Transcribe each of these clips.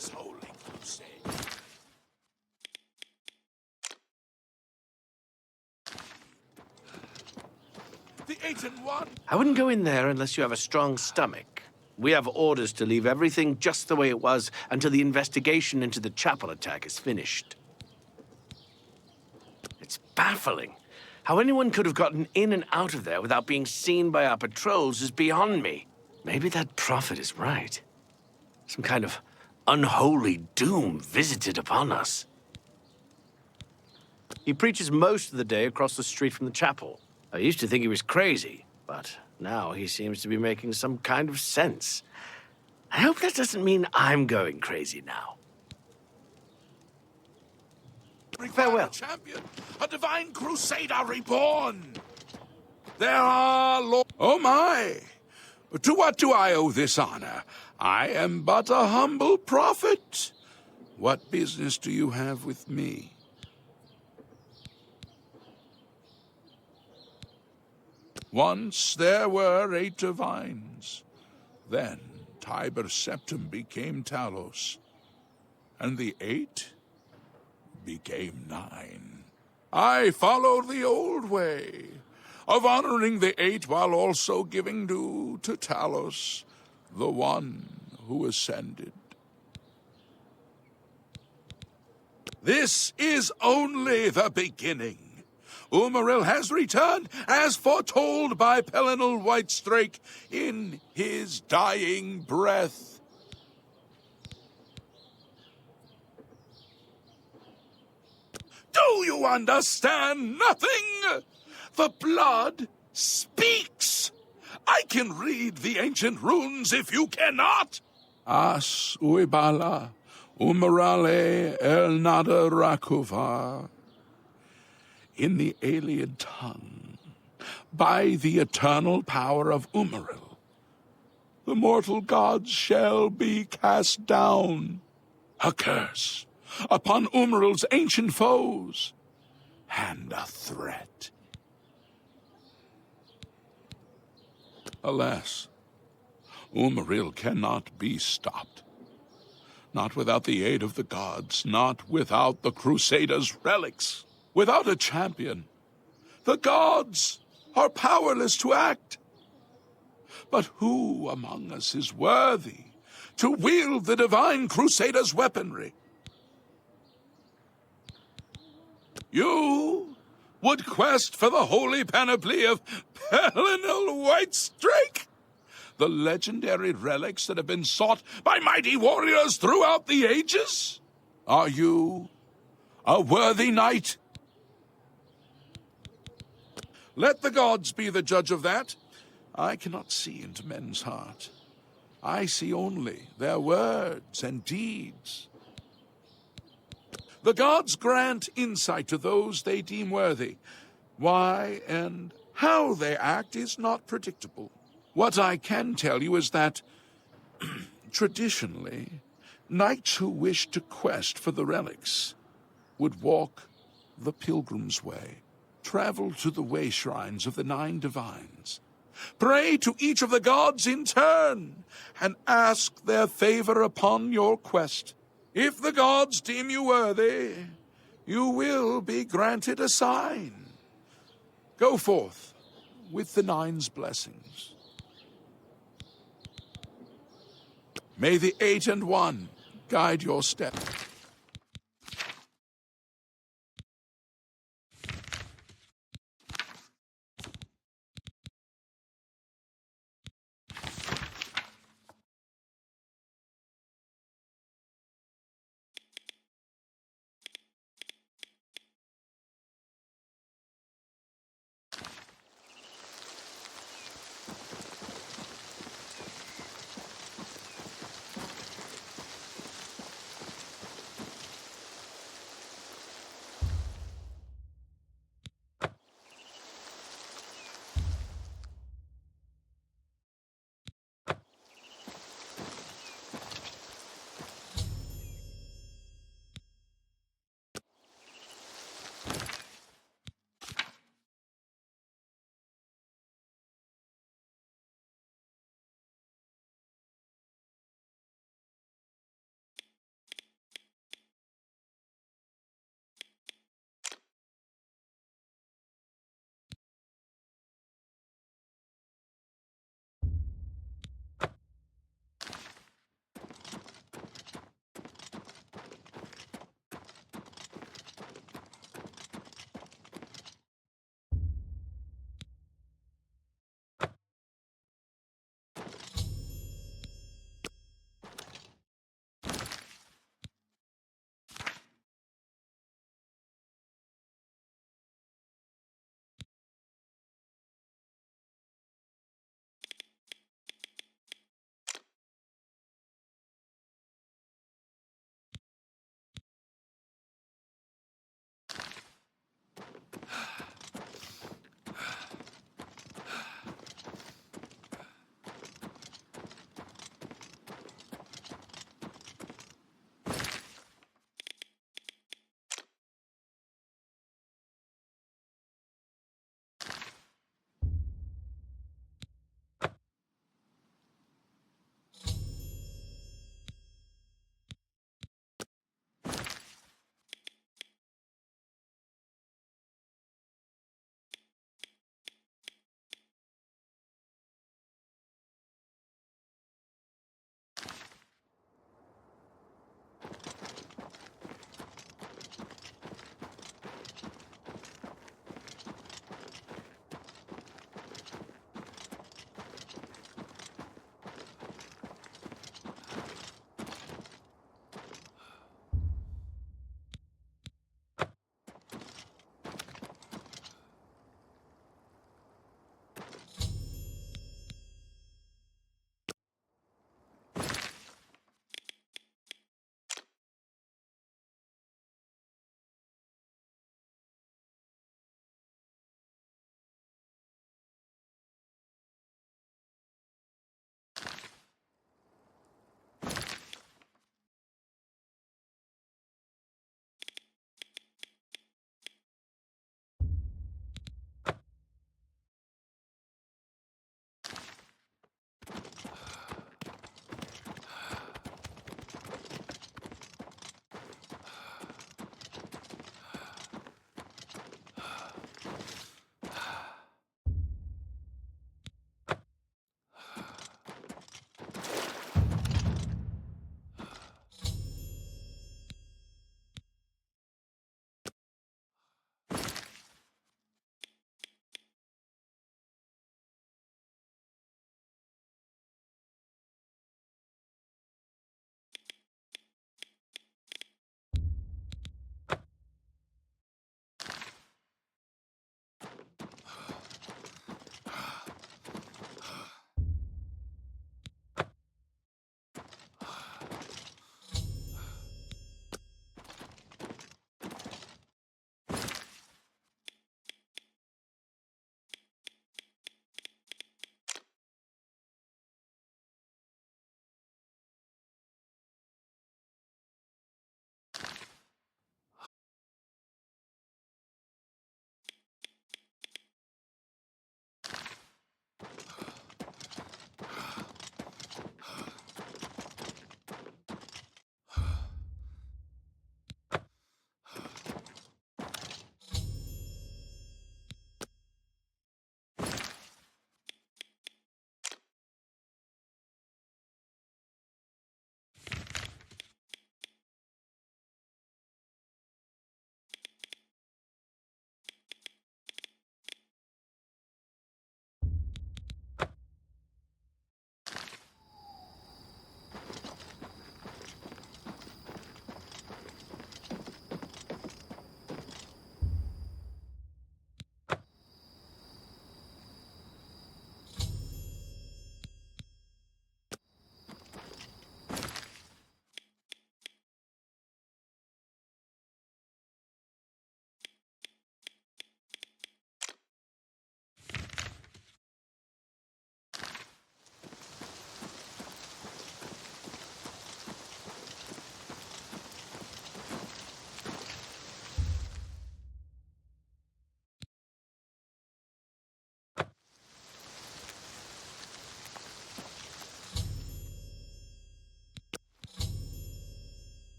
this holy crusade. The 8 and 1. I wouldn't go in there unless you have a strong stomach. We have orders to leave everything just the way it was until the investigation into the chapel attack is finished. It's baffling. How anyone could have gotten in and out of there without being seen by our patrols is beyond me. Maybe that prophet is right. Some kind of unholy doom visited upon us. He preaches most of the day across the street from the chapel. I used to think he was crazy, but now he seems to be making some kind of sense. I hope that doesn't mean I'm going crazy now. Farewell. A champion, a divine crusader reborn. There are Oh my! To what do I owe this honor? I am but a humble prophet. What business do you have with me? Once there were 8 divines. Then Tiber Septim became Talos. And the 8 became 9. I followed the old way of honoring the 8 while also giving due to Talos, the one who ascended. This is only the beginning. Umaril has returned, as foretold by Pelinal Whitestrake in his dying breath. Do you understand nothing? The blood speaks. I can read the ancient runes if you cannot. As uibala, umarale el nada rakuva. In the alien tongue, by the eternal power of Umaril, the mortal gods shall be cast down. A curse upon Umaril's ancient foes, and a threat. Alas, Umaril cannot be stopped. Not without the aid of the gods, not without the Crusader's relics. Without a champion, the gods are powerless to act. But who among us is worthy to wield the divine Crusader's weaponry? You would quest for the holy panoply of Pelinal Whitestrake, the legendary relics that have been sought by mighty warriors throughout the ages? Are you a worthy knight? Let the gods be the judge of that. I cannot see into men's heart. I see only their words and deeds. The gods grant insight to those they deem worthy. Why and how they act is not predictable. What I can tell you is that, traditionally, knights who wished to quest for the relics would walk the pilgrim's way, travel to the wayshrines of the 9 divines, pray to each of the gods in turn, and ask their favor upon your quest. If the gods deem you worthy, you will be granted a sign. Go forth with the 9's blessings. May the 8 and 1 guide your steps.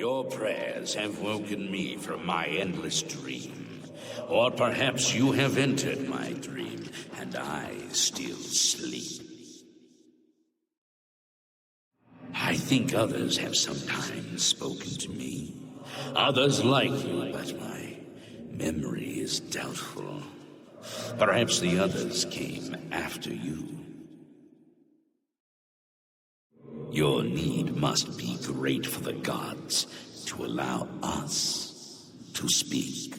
Your prayers have woken me from my endless dream. Or perhaps you have entered my dream, and I still sleep. I think others have sometimes spoken to me. Others like you, but my memory is doubtful. Perhaps the others came after you. Your need must be great for the gods to allow us to speak.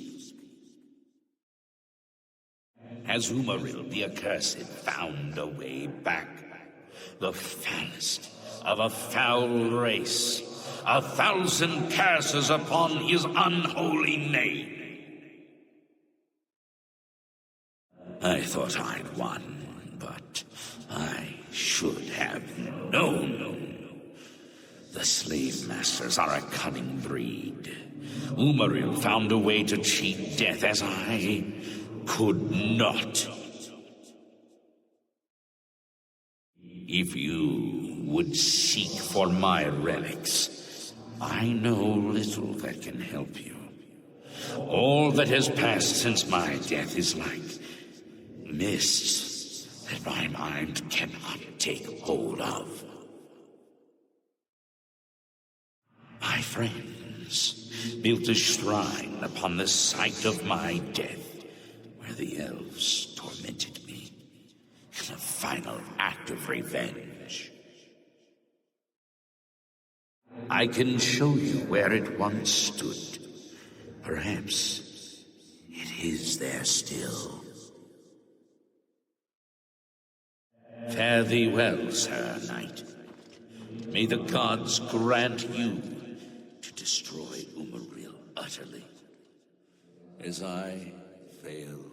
Has Umaril the Accursed found a way back? The foulest of a foul race. 1,000 curses upon his unholy name. I thought I'd won, but I should have known. The slave masters are a cunning breed. Umaril found a way to cheat death as I could not. If you would seek for my relics, I know little that can help you. All that has passed since my death is like mists that my mind cannot take hold of. My friends built a shrine upon the site of my death, where the elves tormented me in a final act of revenge. I can show you where it once stood. Perhaps it is there still. Fare thee well, Sir Knight. May the gods grant you to destroy Umaril utterly, as I failed.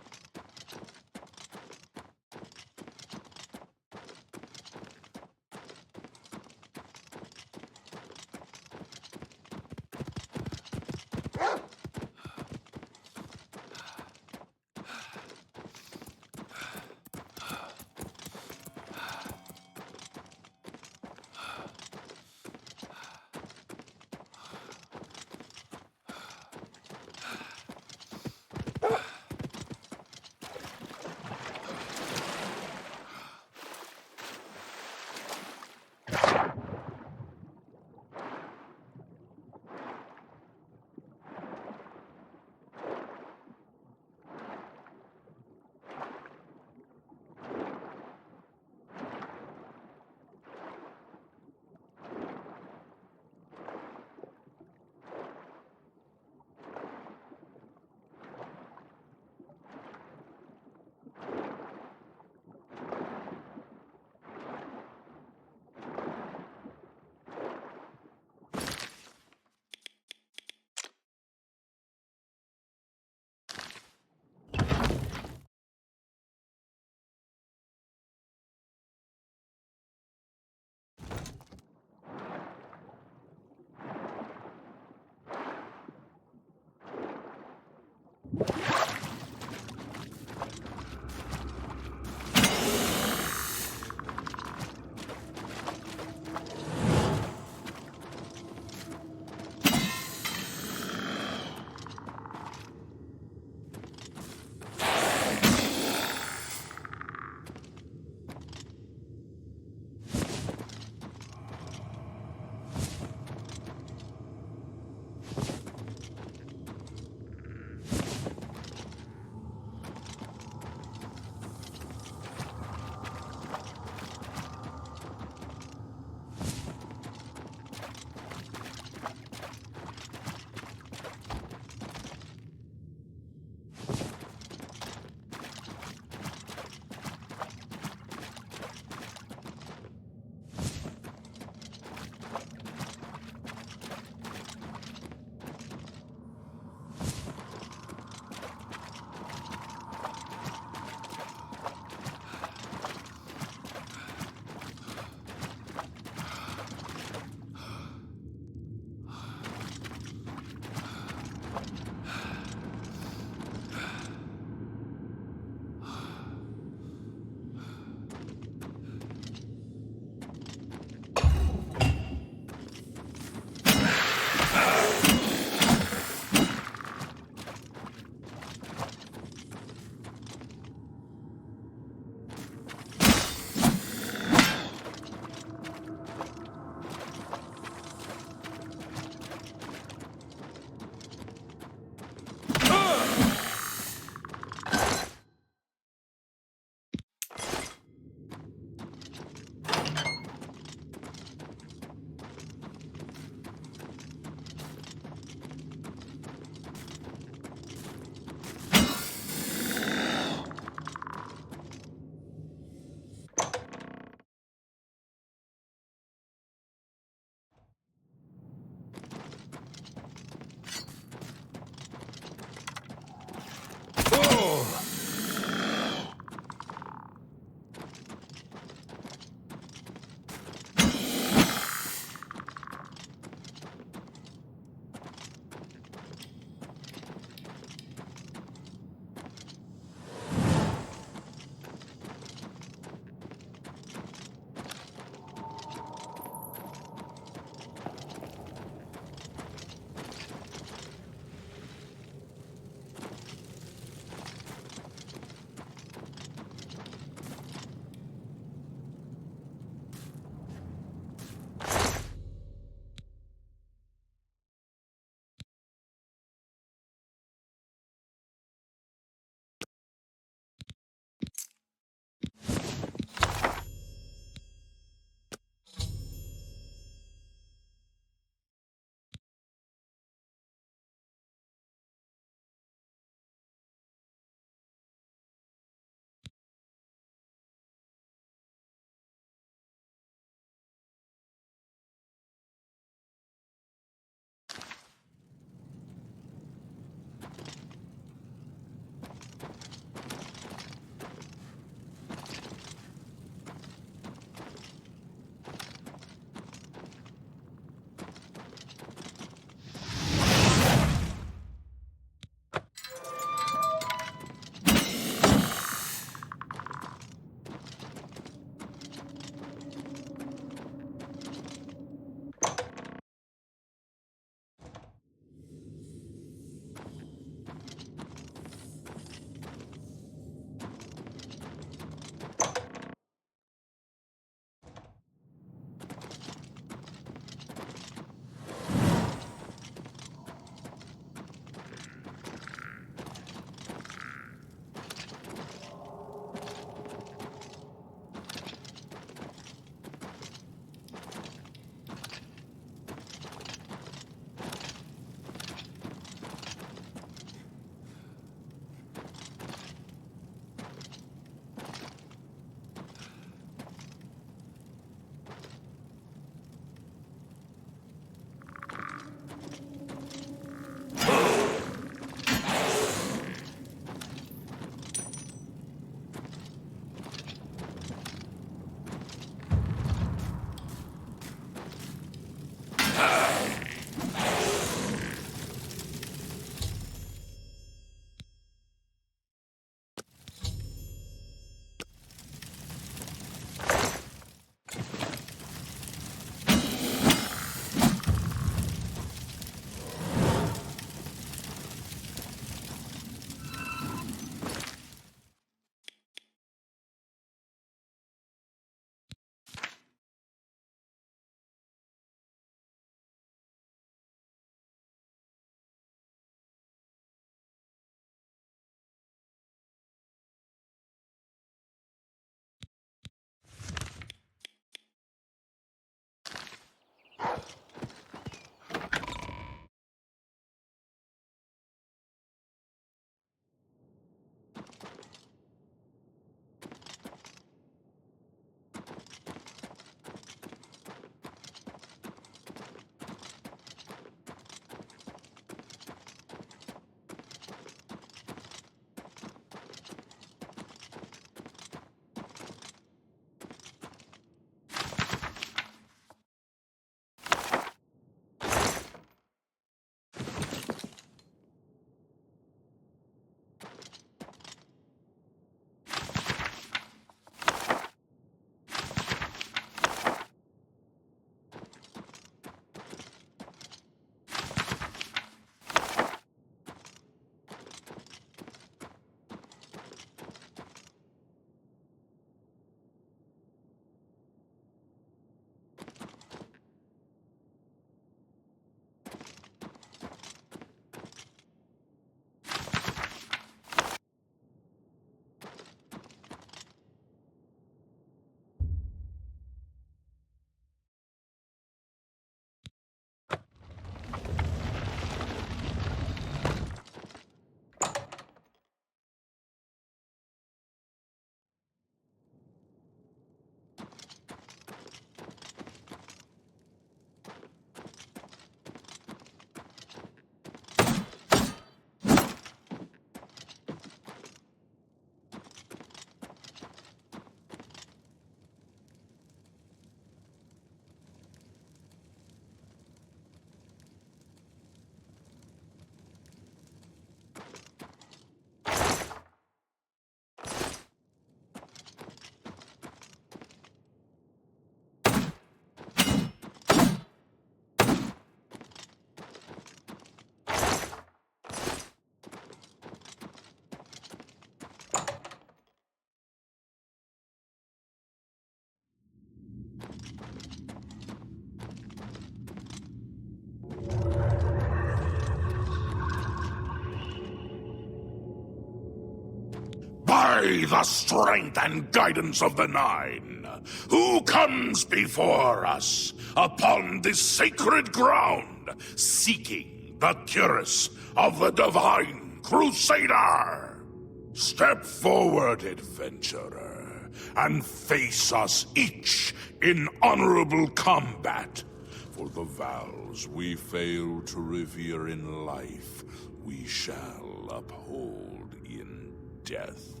By the strength and guidance of the Nine, who comes before us upon this sacred ground, seeking the cuirass of the divine Crusader? Step forward, adventurer, and face us each in honorable combat. For the vows we fail to revere in life, we shall uphold in death.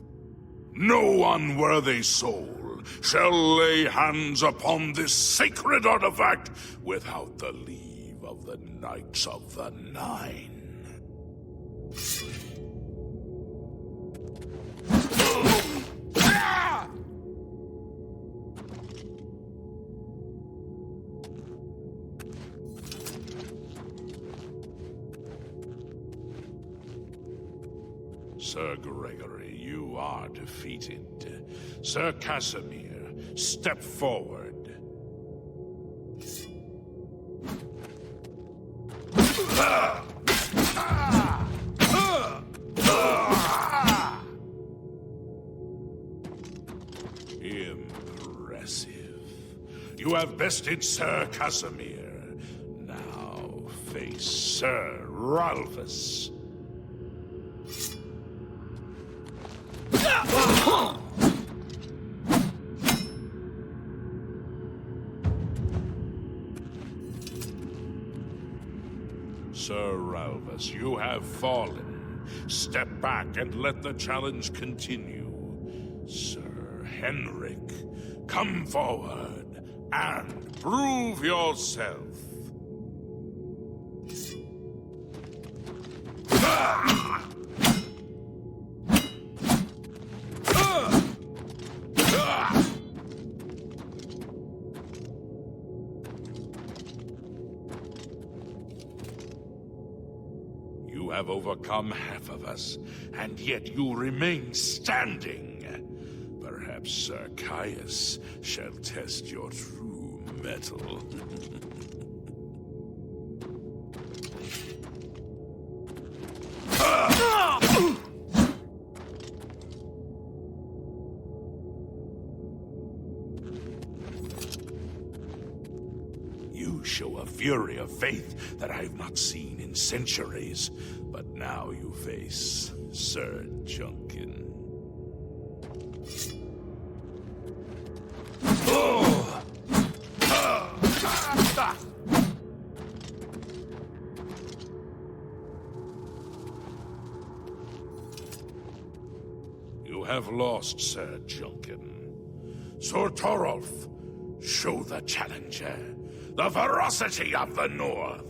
No unworthy soul shall lay hands upon this sacred artifact without the leave of the Knights of the Nine. Sir Gregory, you are defeated. Sir Casimir, step forward. Impressive. You have bested Sir Casimir. Now face Sir Ralphus. Sir Ralphus, you have fallen. Step back and let the challenge continue. Sir Henrik, come forward and prove yourself. You have overcome half of us, and yet you remain standing. Perhaps Sir Caius shall test your true mettle. You show a fury of faith that I have not seen in centuries, but now you face Sir Junkin. You have lost, Sir Junkin. Sir Torolf, show the challenger the ferocity of the North.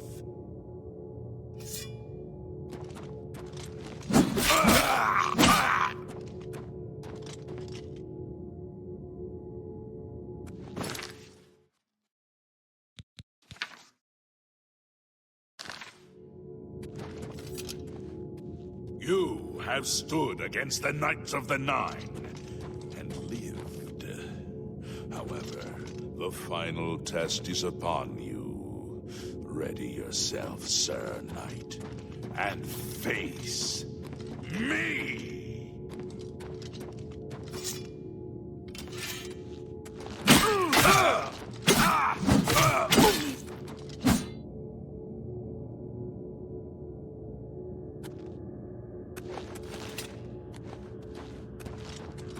You have stood against the Knights of the Nine and lived. However, the final test is upon you. Ready yourself, Sir Knight, and face me!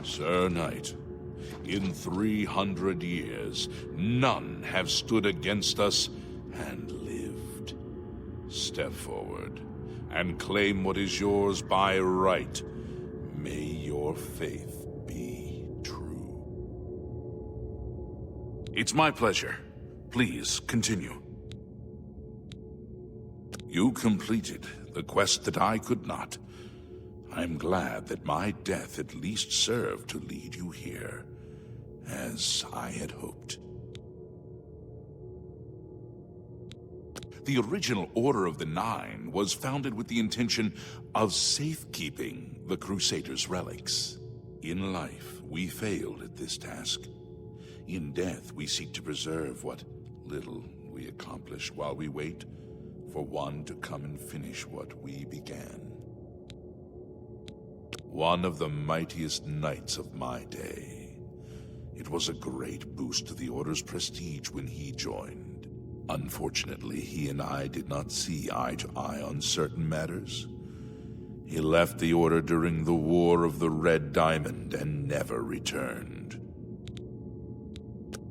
Sir Knight, in 300 years, none have stood against us and lived. Step forward and claim what is yours by right. May your faith be true. It's my pleasure. Please, continue. You completed the quest that I could not. I'm glad that my death at least served to lead you here, as I had hoped. The original Order of the Nine was founded with the intention of safekeeping the Crusader's relics. In life, we failed at this task. In death, we seek to preserve what little we accomplish while we wait for one to come and finish what we began. One of the mightiest knights of my day. It was a great boost to the Order's prestige when he joined. Unfortunately, he and I did not see eye to eye on certain matters. He left the Order during the War of the Red Diamond and never returned.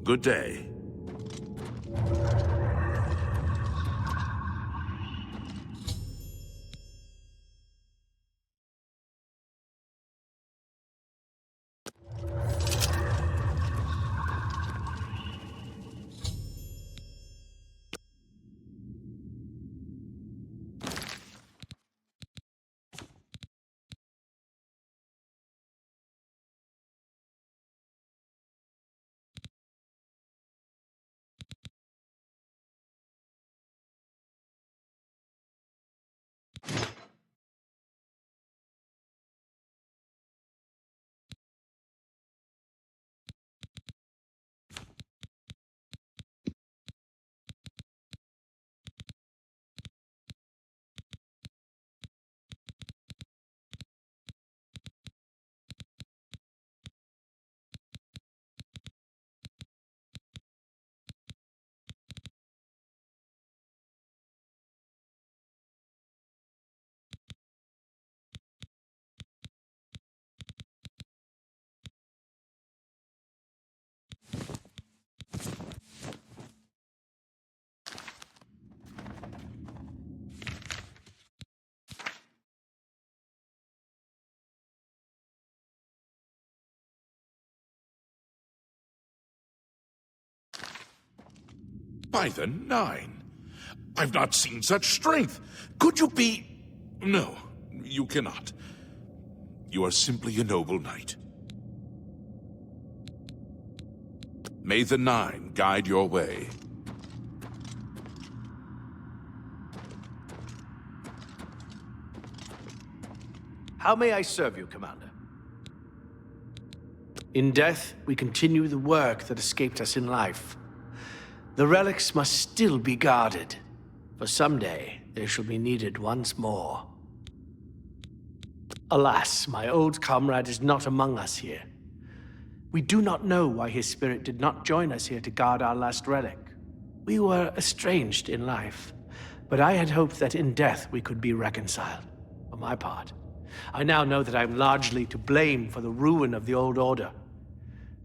Good day. By the Nine! I've not seen such strength! Could you be... No, you cannot. You are simply a noble knight. May the Nine guide your way. How may I serve you, Commander? In death, we continue the work that escaped us in life. The relics must still be guarded, for someday they shall be needed once more. Alas, my old comrade is not among us here. We do not know why his spirit did not join us here to guard our last relic. We were estranged in life, but I had hoped that in death we could be reconciled. For my part, I now know that I am largely to blame for the ruin of the old order.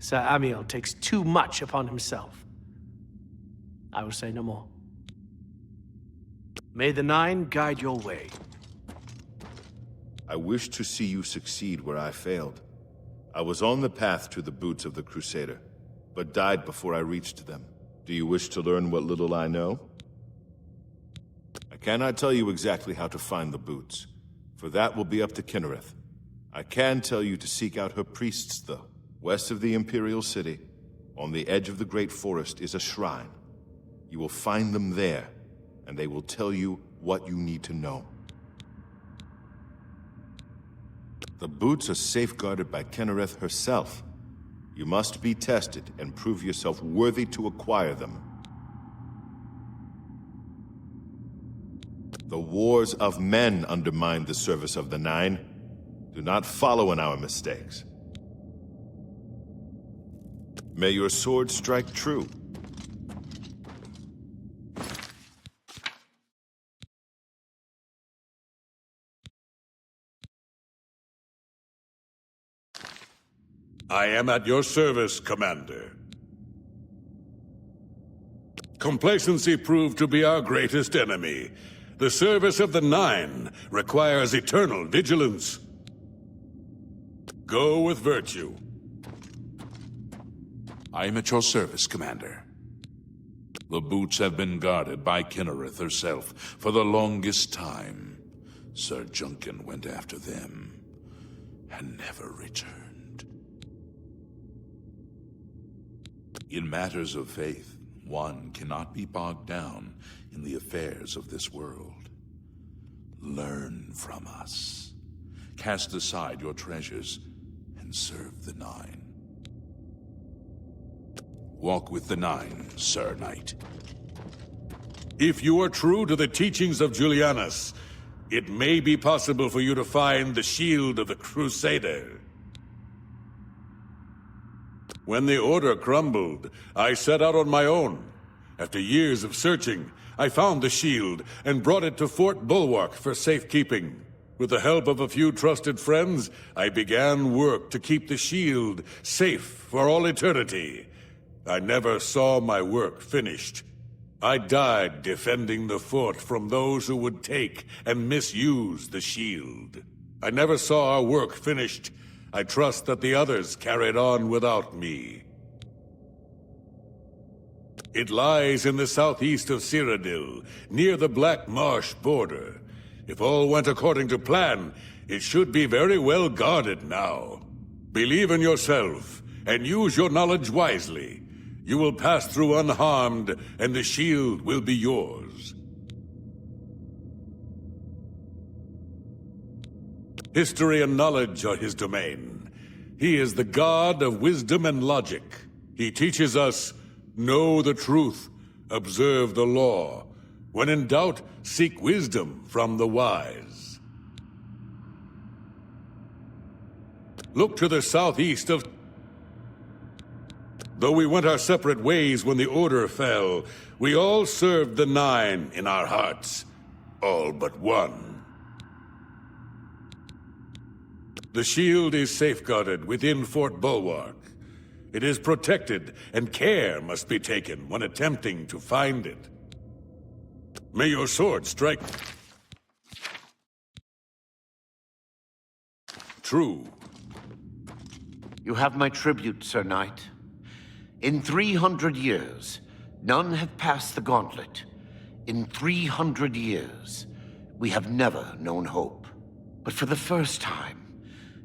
Sir Amiel takes too much upon himself. I will say no more. May the Nine guide your way. I wish to see you succeed where I failed. I was on the path to the boots of the Crusader, but died before I reached them. Do you wish to learn what little I know? I cannot tell you exactly how to find the boots, for that will be up to Kynareth. I can tell you to seek out her priests, though. West of the Imperial City, on the edge of the Great Forest, is a shrine. You will find them there, and they will tell you what you need to know. The boots are safeguarded by Kynareth herself. You must be tested and prove yourself worthy to acquire them. The wars of men undermine the service of the Nine. Do not follow in our mistakes. May your sword strike true. I am at your service, Commander. Complacency proved to be our greatest enemy. The service of the Nine requires eternal vigilance. Go with virtue. I am at your service, Commander. The boots have been guarded by Kynareth herself for the longest time. Sir Junkin went after them and never returned. In matters of faith, one cannot be bogged down in the affairs of this world. Learn from us. Cast aside your treasures and serve the Nine. Walk with the Nine, Sir Knight. If you are true to the teachings of Julianos, it may be possible for you to find the shield of the Crusader. When the Order crumbled, I set out on my own. After years of searching, I found the shield and brought it to Fort Bulwark for safekeeping. With the help of a few trusted friends, I began work to keep the shield safe for all eternity. I never saw my work finished. I died defending the fort from those who would take and misuse the shield. I never saw our work finished. I trust that the others carried on without me. It lies in the southeast of Cyrodiil, near the Black Marsh border. If all went according to plan, it should be very well guarded now. Believe in yourself, and use your knowledge wisely. You will pass through unharmed, and the shield will be yours. History and knowledge are his domain. He is the god of wisdom and logic. He teaches us, know the truth, observe the law. When in doubt, seek wisdom from the wise. Look to the southeast of... Though we went our separate ways when the Order fell, we all served the Nine in our hearts. All but one. The shield is safeguarded within Fort Bulwark. It is protected, and care must be taken when attempting to find it. May your sword strike... True. You have my tribute, Sir Knight. In 300 years, none have passed the gauntlet. In 300 years, we have never known hope. But for the first time,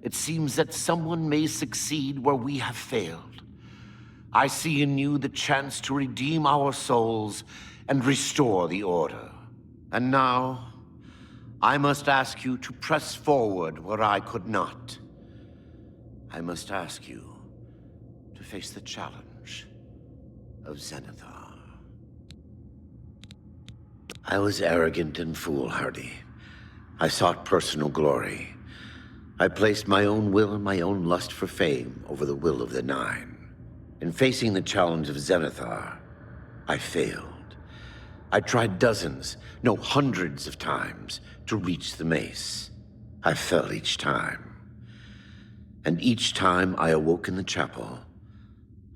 it seems that someone may succeed where we have failed. I see in you the chance to redeem our souls and restore the Order. And now, I must ask you to press forward where I could not. I must ask you to face the challenge of Zenithar. I was arrogant and foolhardy. I sought personal glory. I placed my own will and my own lust for fame over the will of the Nine. In facing the challenge of Zenithar, I failed. I tried dozens, no hundreds of times to reach the Mace. I fell each time. And each time I awoke in the chapel,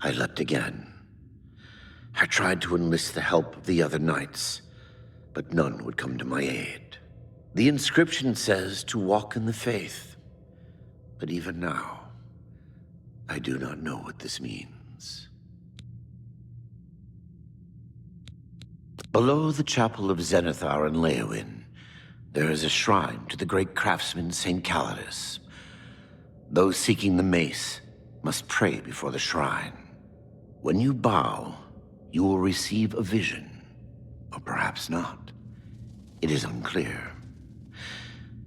I leapt again. I tried to enlist the help of the other knights, but none would come to my aid. The inscription says to walk in the faith, but even now, I do not know what this means. Below the chapel of Zenithar and Leowyn, there is a shrine to the great craftsman St. Calidus. Those seeking the Mace must pray before the shrine. When you bow, you will receive a vision, or perhaps not. It is unclear.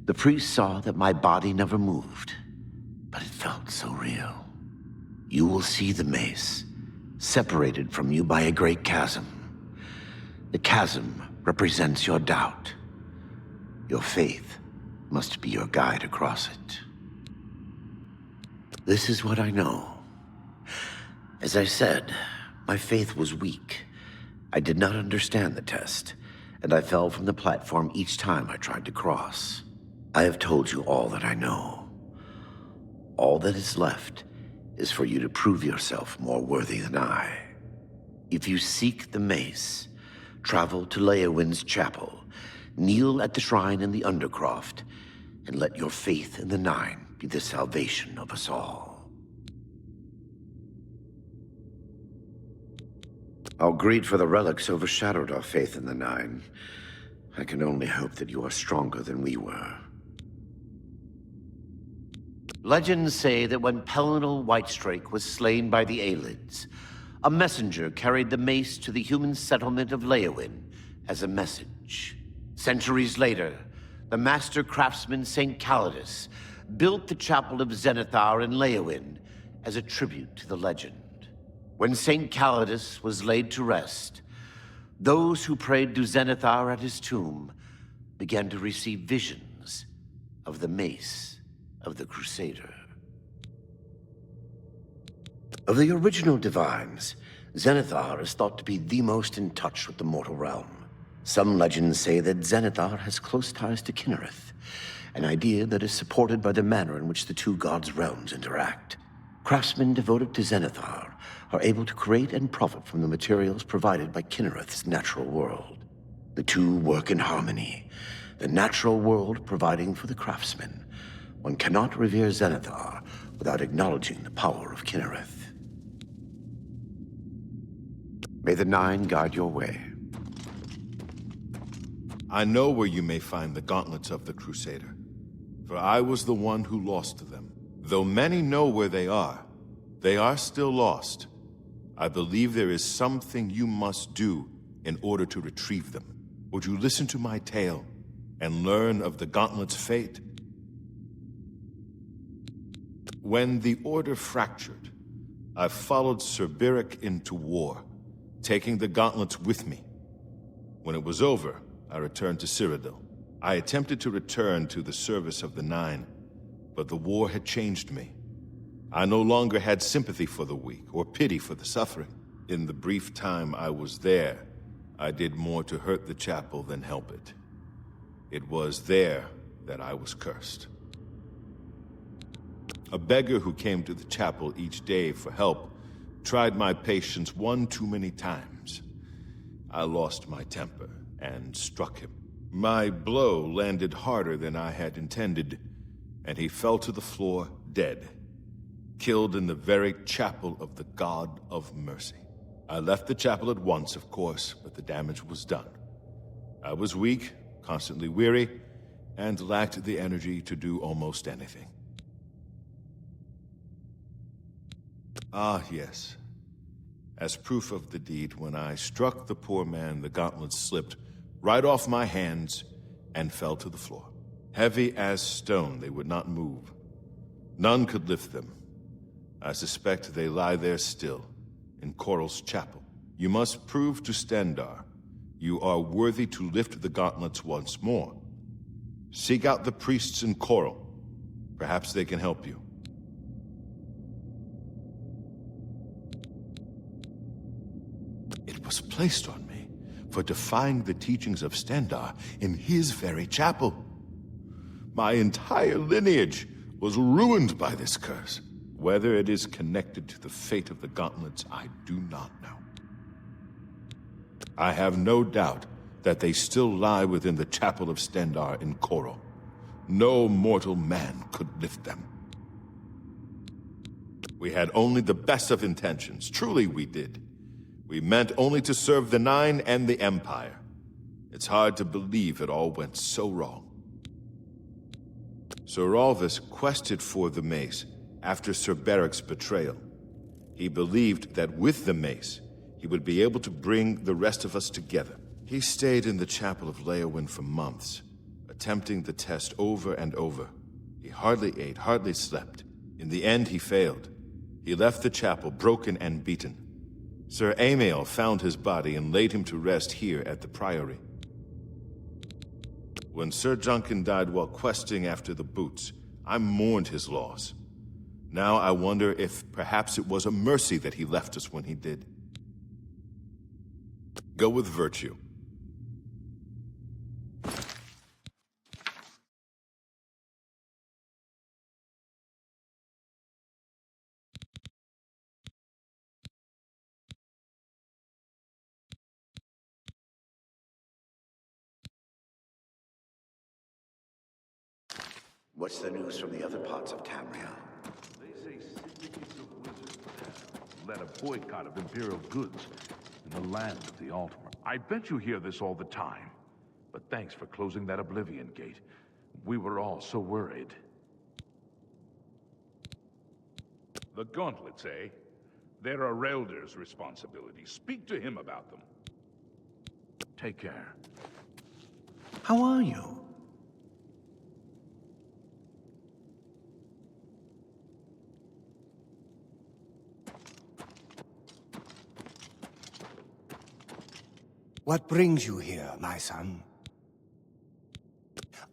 The priest saw that my body never moved, but it felt so real. You will see the Mace, separated from you by a great chasm. The chasm represents your doubt. Your faith must be your guide across it. This is what I know. As I said, my faith was weak. I did not understand the test, and I fell from the platform each time I tried to cross. I have told you all that I know. All that is left is for you to prove yourself more worthy than I. If you seek the Mace, travel to Leowyn's chapel, kneel at the shrine in the Undercroft, and let your faith in the Nine be the salvation of us all. Our greed for the relics overshadowed our faith in the Nine. I can only hope that you are stronger than we were. Legends say that when Pelinal Whitestrake was slain by the Aelids, a messenger carried the Mace to the human settlement of Leowyn as a message. Centuries later, the master craftsman St. Calidus built the chapel of Zenithar in Leowyn as a tribute to the legend. When St. Calidus was laid to rest, those who prayed to Zenithar at his tomb began to receive visions of the Mace of the Crusader. Of the original divines, Zenithar is thought to be the most in touch with the mortal realm. Some legends say that Zenithar has close ties to Kynareth, an idea that is supported by the manner in which the two gods' realms interact. Craftsmen devoted to Zenithar are able to create and profit from the materials provided by Kynareth's natural world. The two work in harmony, the natural world providing for the craftsmen. One cannot revere Zenithar without acknowledging the power of Kynareth. May the Nine guide your way. I know where you may find the Gauntlets of the Crusader, for I was the one who lost them. Though many know where they are still lost. I believe there is something you must do in order to retrieve them. Would you listen to my tale and learn of the Gauntlet's fate? When the Order fractured, I followed Sir Beric into war, taking the Gauntlets with me. When it was over, I returned to Cyrodiil. I attempted to return to the service of the Nine, but the war had changed me. I no longer had sympathy for the weak or pity for the suffering. In the brief time I was there, I did more to hurt the chapel than help it. It was there that I was cursed. A beggar who came to the chapel each day for help tried my patience one too many times. I lost my temper and struck him. My blow landed harder than I had intended, and he fell to the floor dead, killed in the very chapel of the God of Mercy. I left the chapel at once, of course, but the damage was done. I was weak, constantly weary, and lacked the energy to do almost anything. Ah, yes. As proof of the deed, when I struck the poor man, the gauntlets slipped right off my hands and fell to the floor. Heavy as stone, they would not move. None could lift them. I suspect they lie there still, in Coral's chapel. You must prove to Stendarr you are worthy to lift the gauntlets once more. Seek out the priests in Coral. Perhaps they can help you. It was placed on me for defying the teachings of Stendarr in his very chapel. My entire lineage was ruined by this curse. Whether it is connected to the fate of the gauntlets, I do not know. I have no doubt that they still lie within the chapel of Stendarr in Coral. No mortal man could lift them. We had only the best of intentions. Truly we did. We meant only to serve the Nine and the Empire. It's hard to believe it all went so wrong. Sir Ralvis quested for the Mace after Sir Beric's betrayal. He believed that with the Mace, he would be able to bring the rest of us together. He stayed in the chapel of Leowyn for months, attempting the test over and over. He hardly ate, hardly slept. In the end, he failed. He left the chapel broken and beaten. Sir Amael found his body and laid him to rest here at the Priory. When Sir Juncan died while questing after the boots, I mourned his loss. Now I wonder if perhaps it was a mercy that he left us when he did. Go with virtue. What's the news from the other parts of Tamriel? They say syndicates of wizards have led a boycott of Imperial goods in the land of the Altmer. I bet you hear this all the time. But thanks for closing that Oblivion gate. We were all so worried. The Gauntlets, eh? They're Arelder's responsibility. Speak to him about them. Take care. How are you? What brings you here, my son?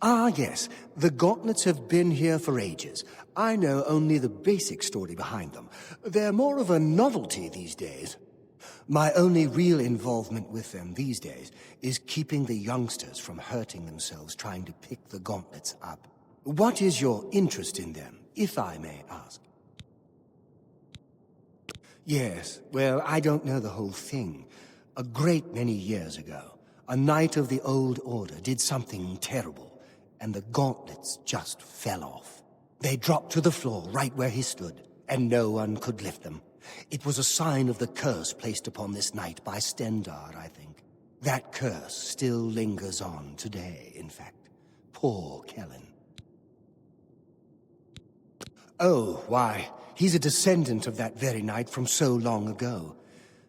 Ah, yes. The Gauntlets have been here for ages. I know only the basic story behind them. They're more of a novelty these days. My only real involvement with them these days is keeping the youngsters from hurting themselves trying to pick the Gauntlets up. What is your interest in them, if I may ask? Yes, well, I don't know the whole thing. A great many years ago, a knight of the Old Order did something terrible, and the Gauntlets just fell off. They dropped to the floor right where he stood, and no one could lift them. It was a sign of the curse placed upon this knight by Stendarr, I think. That curse still lingers on today, in fact. Poor Kellen. Oh, why, he's a descendant of that very knight from so long ago.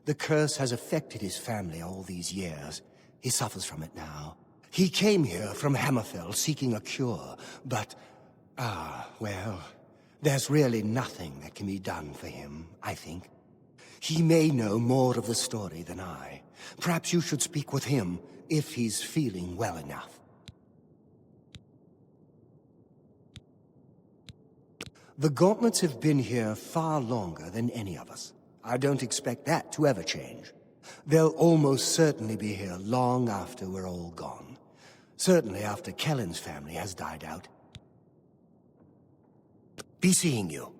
The curse has affected his family all these years. He suffers from it now. He came here from Hammerfell seeking a cure, but... well... there's really nothing that can be done for him, I think. He may know more of the story than I. Perhaps you should speak with him, if he's feeling well enough. The Gauntlets have been here far longer than any of us. I don't expect that to ever change. They'll almost certainly be here long after we're all gone. Certainly after Kellen's family has died out. Be seeing you.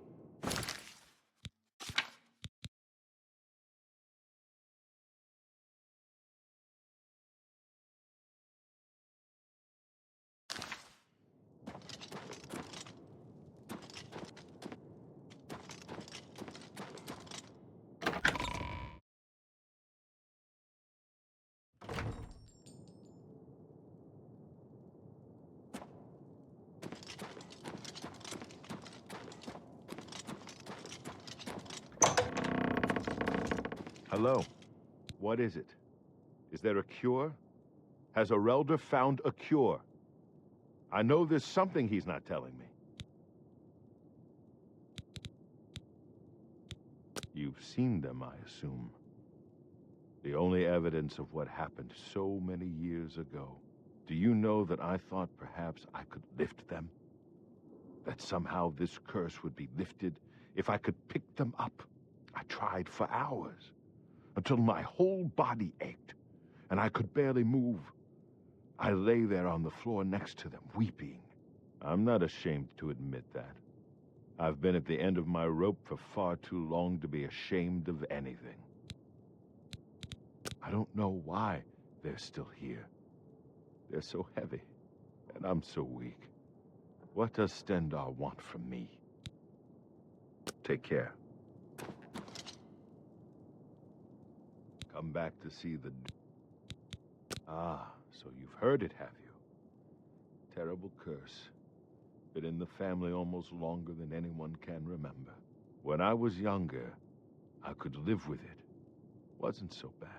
Hello. What is it? Is there a cure? Has Arelder found a cure? I know there's something he's not telling me. You've seen them, I assume. The only evidence of what happened so many years ago. Do you know that I thought perhaps I could lift them? That somehow this curse would be lifted if I could pick them up? I tried for hours, until my whole body ached, and I could barely move. I lay there on the floor next to them, weeping. I'm not ashamed to admit that. I've been at the end of my rope for far too long to be ashamed of anything. I don't know why they're still here. They're so heavy, and I'm so weak. What does Stendarr want from me? Take care. Come back to see the... Ah, so you've heard it, have you? Terrible curse. Been in the family almost longer than anyone can remember. When I was younger, I could live with it. Wasn't so bad.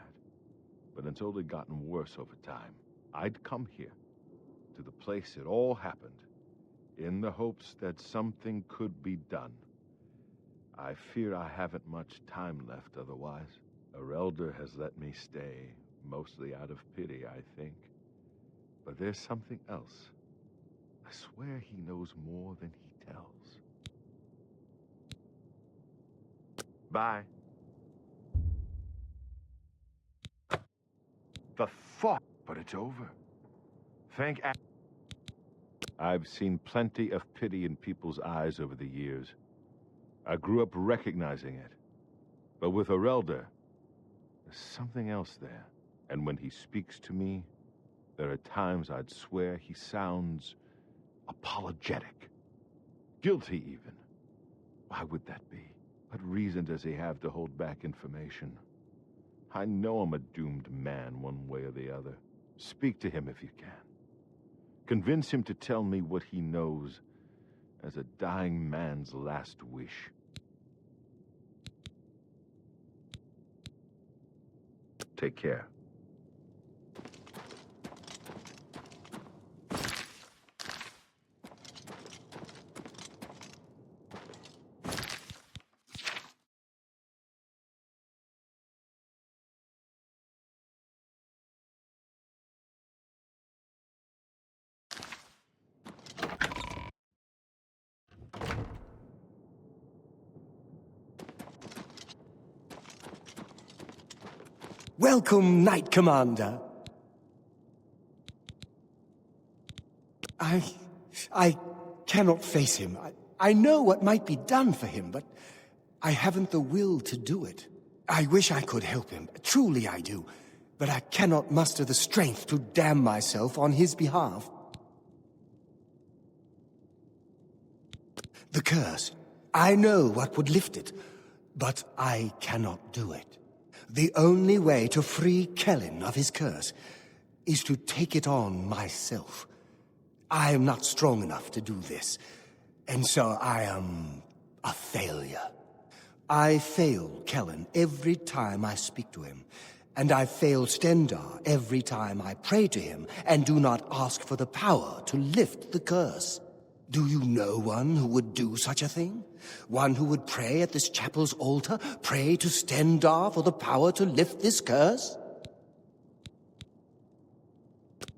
But it's only gotten worse over time. I'd come here, to the place it all happened, in the hopes that something could be done. I fear I haven't much time left otherwise. Arelder has let me stay, mostly out of pity, I think. But there's something else. I swear he knows more than he tells. Bye. The thought, but it's over. I've seen plenty of pity in people's eyes over the years. I grew up recognizing it. But with Arelder, there's something else there. And when he speaks to me, there are times I'd swear he sounds apologetic. Guilty, even. Why would that be? What reason does he have to hold back information? I know I'm a doomed man one way or the other. Speak to him if you can. Convince him to tell me what he knows as a dying man's last wish. Take care. Welcome, Knight Commander. I cannot face him. I know what might be done for him, but I haven't the will to do it. I wish I could help him. Truly I do. But I cannot muster the strength to damn myself on his behalf. The curse. I know what would lift it, but I cannot do it. The only way to free Kellen of his curse is to take it on myself. I am not strong enough to do this, and so I am a failure. I fail Kellen every time I speak to him, and I fail Stendarr every time I pray to him and do not ask for the power to lift the curse. Do you know one who would do such a thing? One who would pray at this chapel's altar, pray to Stendarr for the power to lift this curse?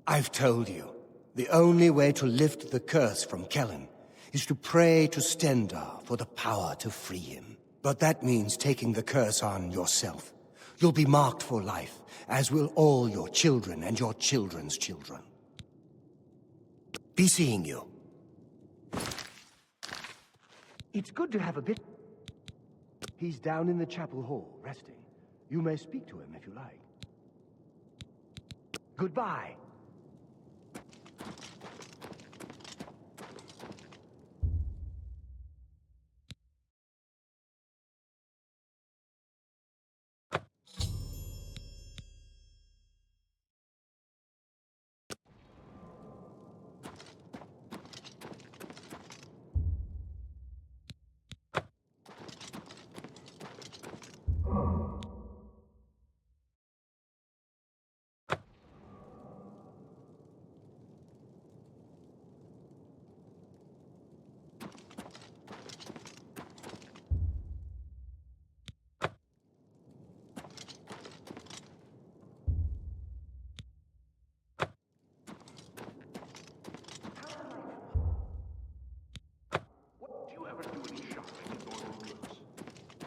I've told you, the only way to lift the curse from Kellen is to pray to Stendarr for the power to free him. But that means taking the curse on yourself. You'll be marked for life, as will all your children and your children's children. Be seeing you. It's good to have a bit... He's down in the chapel hall, resting. You may speak to him if you like. Goodbye.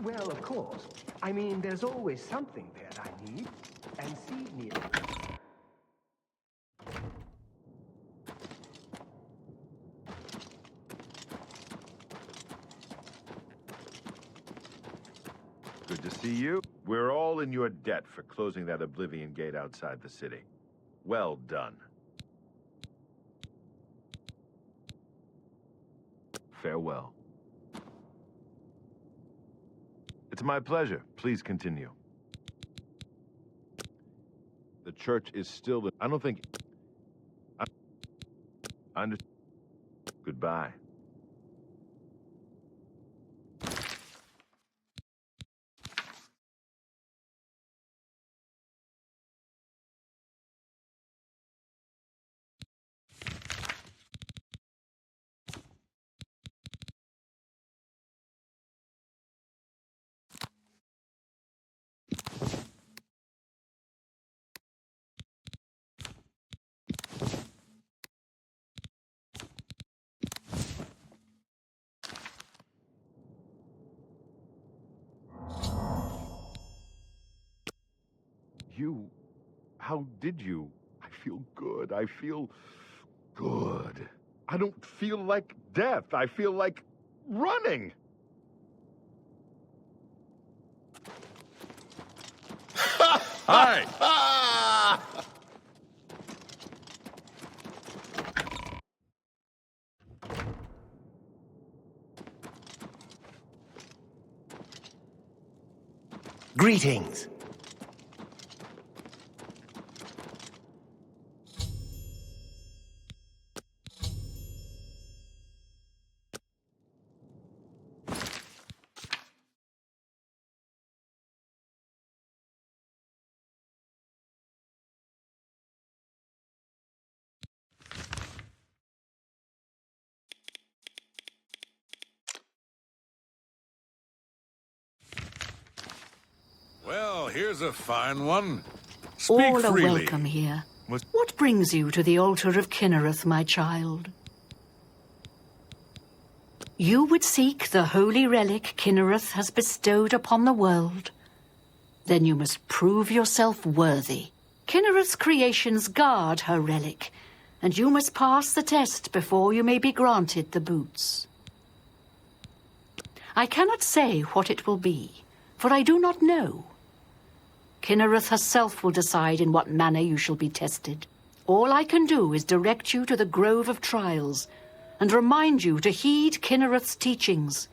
Well, of course. I mean, there's always something that I need, and seed meal. Good to see you. We're all in your debt for closing that Oblivion gate outside the city. Well done. Farewell. It's my pleasure. Please continue. The church is still... I don't think... I understand. Goodbye. How did you? I feel good. I feel good. I don't feel like death. I feel like running. Hi! Greetings. Well, here's a fine one. Speak All are freely. welcome here. What brings you to the altar of Kynareth, my child? You would seek the holy relic Kynareth has bestowed upon the world. Then you must prove yourself worthy. Kynareth's creations guard her relic, and you must pass the test before you may be granted the boots. I cannot say what it will be, for I do not know. Kynareth herself will decide in what manner you shall be tested. All I can do is direct you to the Grove of Trials, and remind you to heed Kynareth's teachings.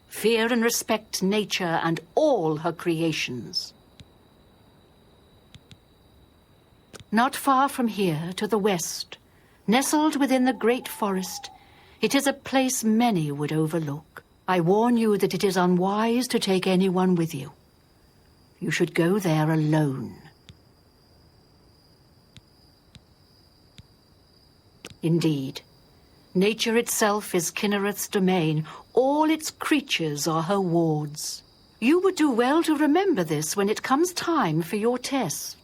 Fear and respect nature and all her creations. Not far from here, to the west, nestled within the great forest, it is a place many would overlook. I warn you that it is unwise to take anyone with you. You should go there alone. Indeed, nature itself is Kynareth's domain. All its creatures are her wards. You would do well to remember this when it comes time for your test.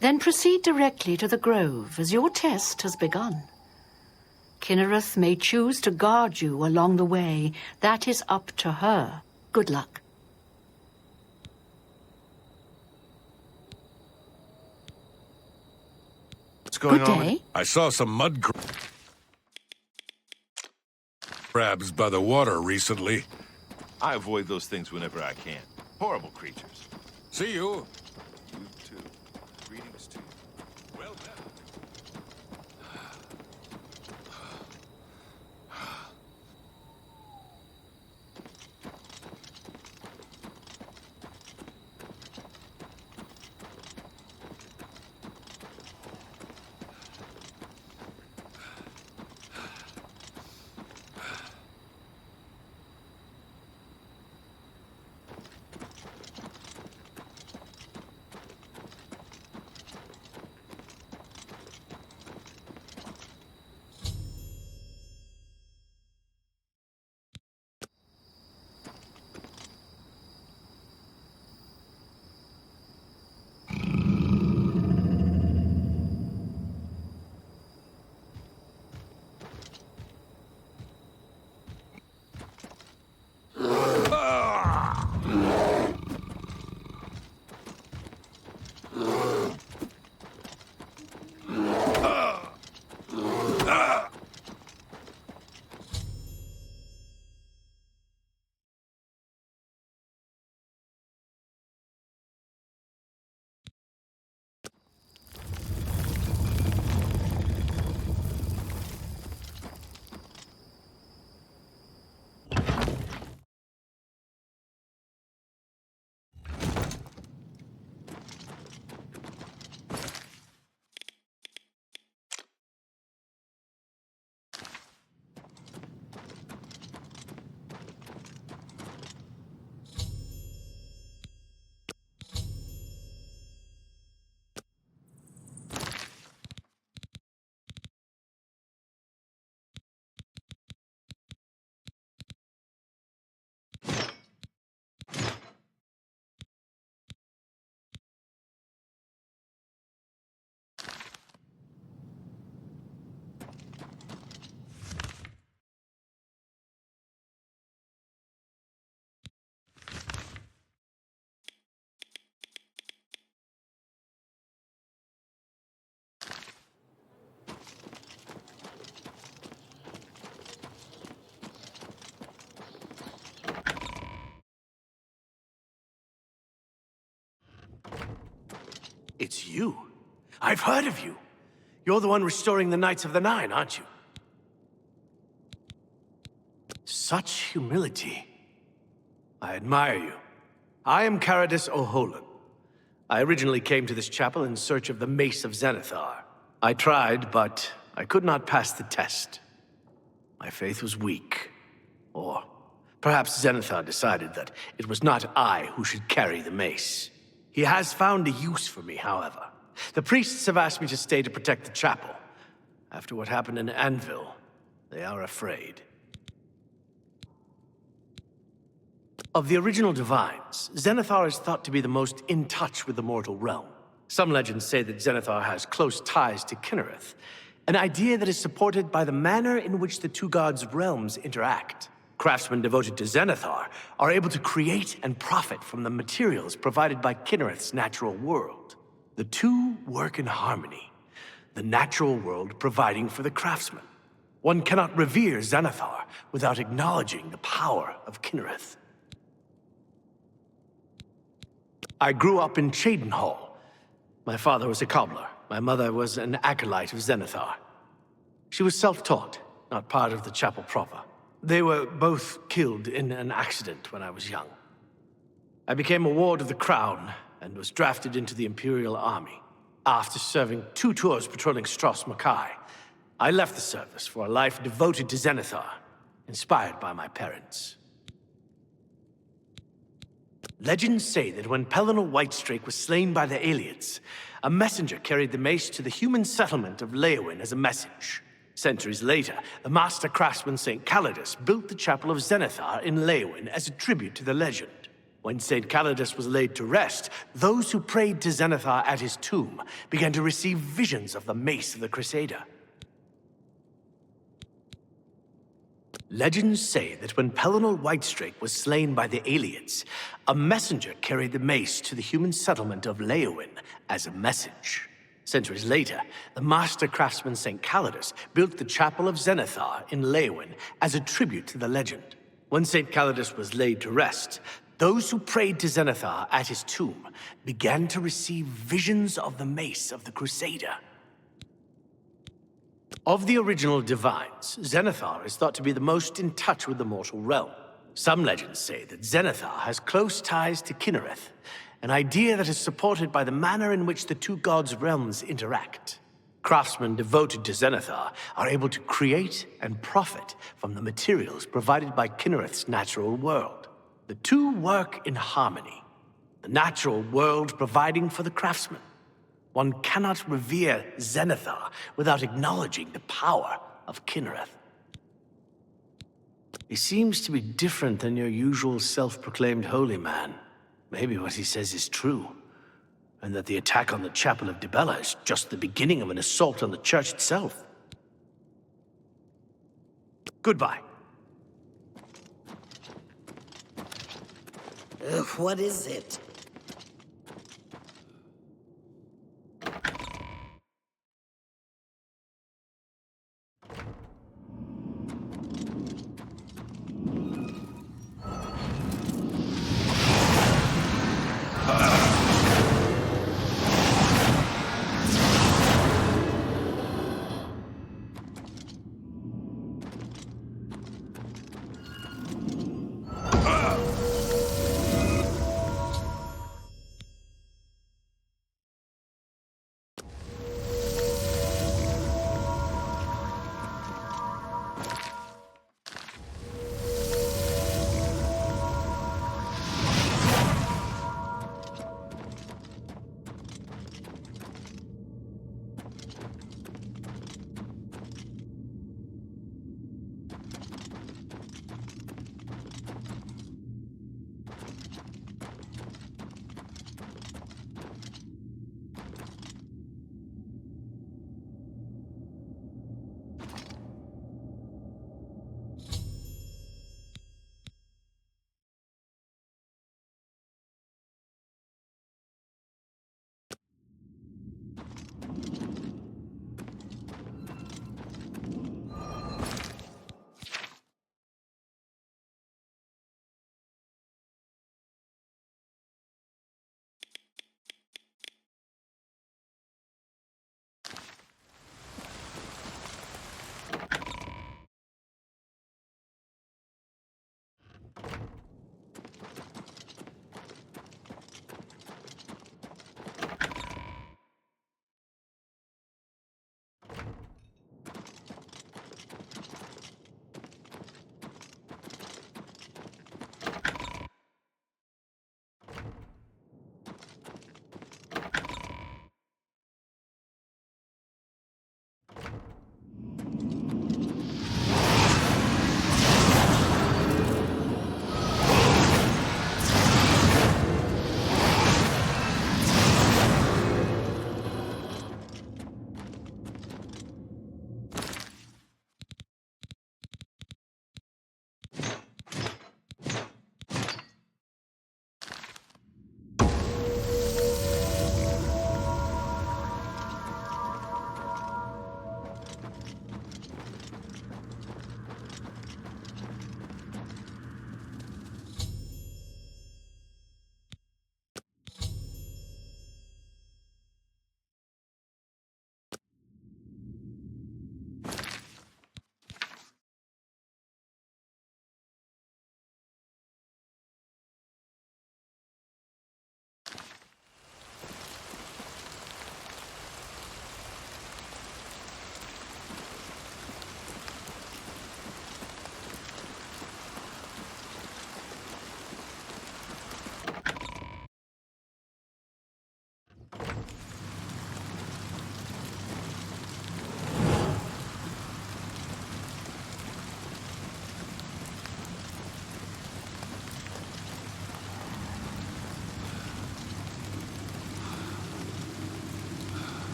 Then proceed directly to the grove, as your test has begun. Kynareth may choose to guard you along the way. That is up to her. Good luck. What's going Good on? day. I saw some mud crabs by the water recently. I avoid those things whenever I can. Horrible creatures. See you. You too. Greetings to you. Well met. It's you. I've heard of you. You're the one restoring the Knights of the Nine, aren't you? Such humility. I admire you. I am Caradus O'Holan. I originally came to this chapel in search of the Mace of Zenithar. I tried, but I could not pass the test. My faith was weak. Or perhaps Zenithar decided that it was not I who should carry the mace. He has found a use for me, however. The priests have asked me to stay to protect the chapel. After what happened in Anvil, they are afraid. Of the original divines, Zenithar is thought to be the most in touch with the mortal realm. Some legends say that Zenithar has close ties to Kynareth, an idea that is supported by the manner in which the two gods' realms interact. craftsmen devoted to Zenithar are able to create and profit from the materials provided by Kynareth's natural world. The two work in harmony, the natural world providing for the craftsman. One cannot revere Zenithar without acknowledging the power of Kynareth. I grew up in Cheydinhal. My father was a cobbler. My mother was an acolyte of Zenithar. She was self-taught, not part of the chapel proper. They were both killed in an accident when I was young. I became a ward of the crown and was drafted into the Imperial Army. After serving 2 tours patrolling Stras Makai, I left the service for a life devoted to Zenithar, inspired by my parents. Legends say that when Pellinal Whitestrake was slain by the Aliens, a messenger carried the mace to the human settlement of Leowin as a message. Centuries later, the master craftsman St. Calidus built the Chapel of Zenithar in Leowin as a tribute to the legend. When St. Calidus was laid to rest, those who prayed to Zenithar at his tomb began to receive visions of the Mace of the Crusader. Legends say that when Pellinal Whitestrake was slain by the Aliens, a messenger carried the mace to the human settlement of Leowin as a message. Centuries later, the master craftsman St. Calidus built the Chapel of Zenithar in Leowin as a tribute to the legend. When St. Calidus was laid to rest, those who prayed to Zenithar at his tomb began to receive visions of the Mace of the Crusader. Of the original divines, Zenithar is thought to be the most in touch with the mortal realm. Some legends say that Zenithar has close ties to Kynareth, an idea that is supported by the manner in which the two gods' realms interact. Craftsmen devoted to Zenithar are able to create and profit from the materials provided by Kynareth's natural world. The two work in harmony, the natural world providing for the craftsman. One cannot revere Zenithar without acknowledging the power of Kynareth. He seems to be different than your usual self-proclaimed holy man. Maybe what he says is true, and that the attack on the Chapel of Dibella is just the beginning of an assault on the church itself. Goodbye. What is it?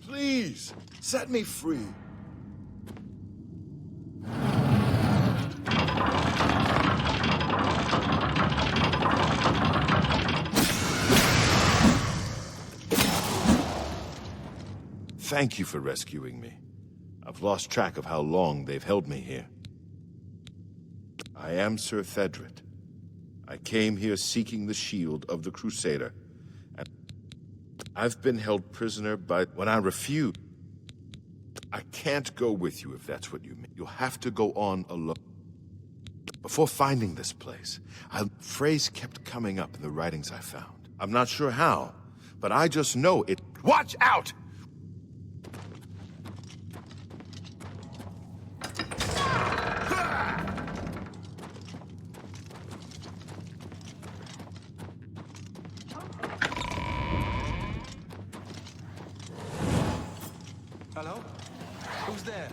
Please, set me free. Thank you for rescuing me. I've lost track of how long they've held me here. I am Sir Thedred. I came here seeking the shield of the Crusader. And I've been held prisoner, but when I refuse, I can't go with you if that's what you mean. You'll have to go on alone. Before finding this place, a phrase kept coming up in the writings I found. I'm not sure how, but I just know it. Watch out! Hello? Who's there?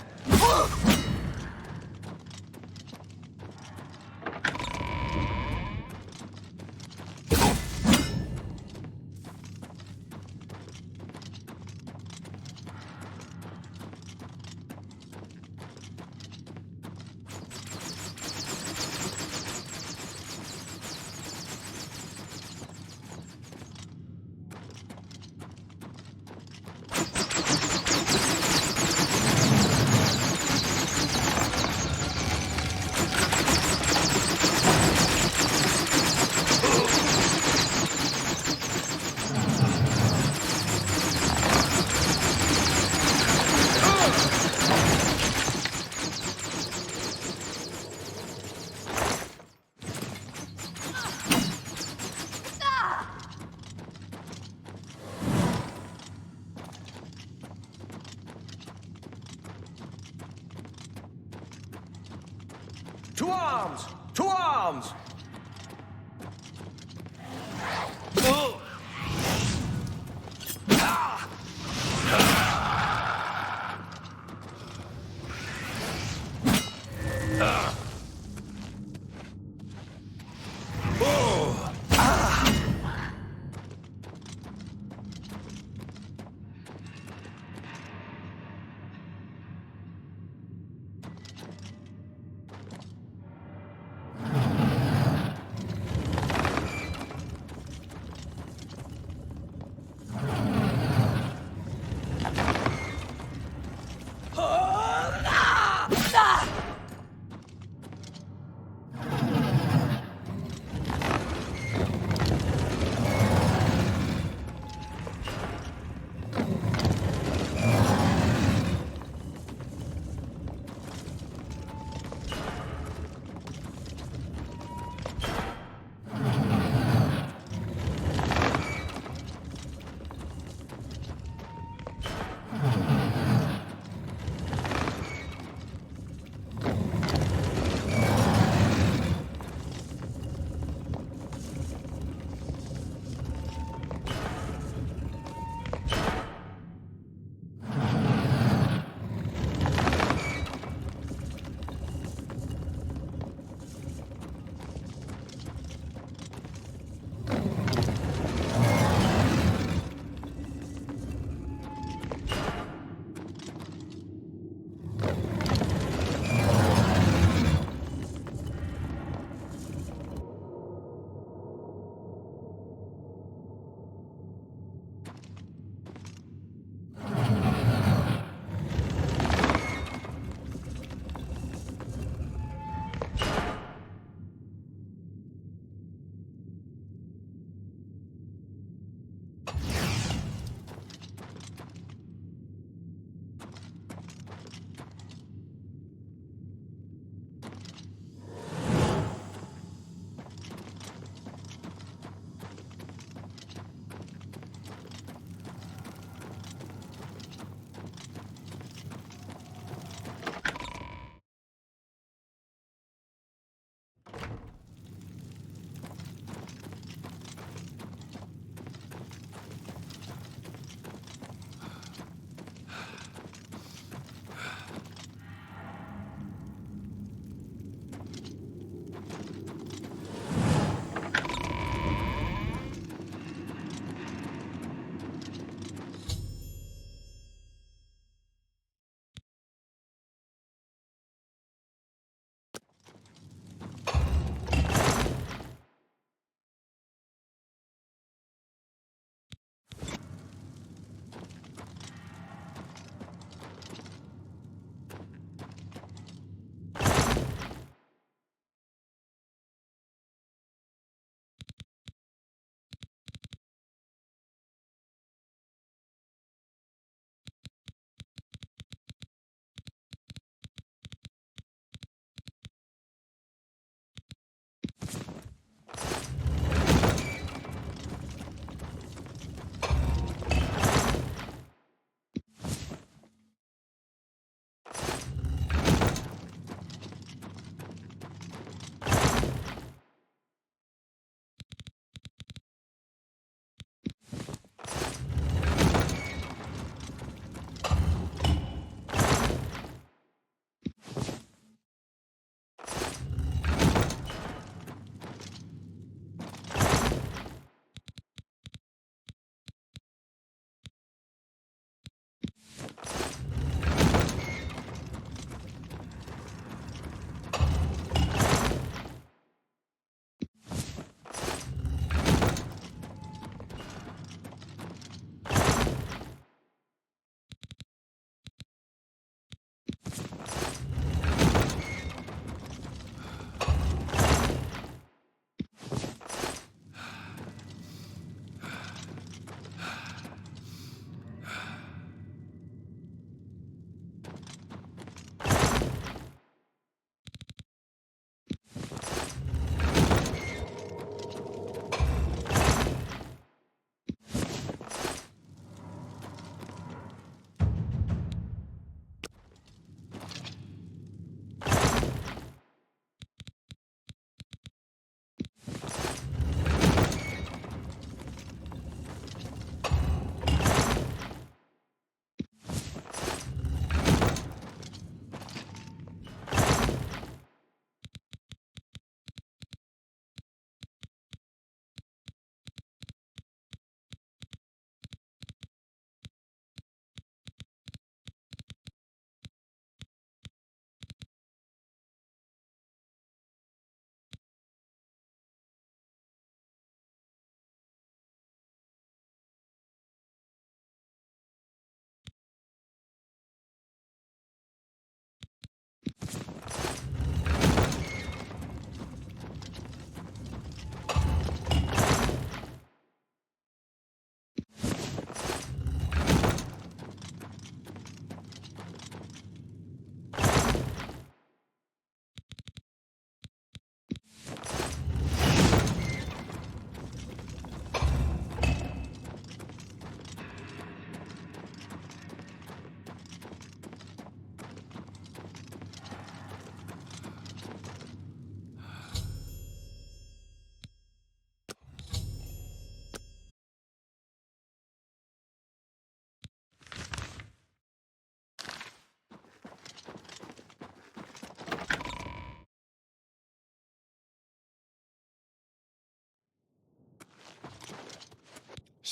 To arms! To arms!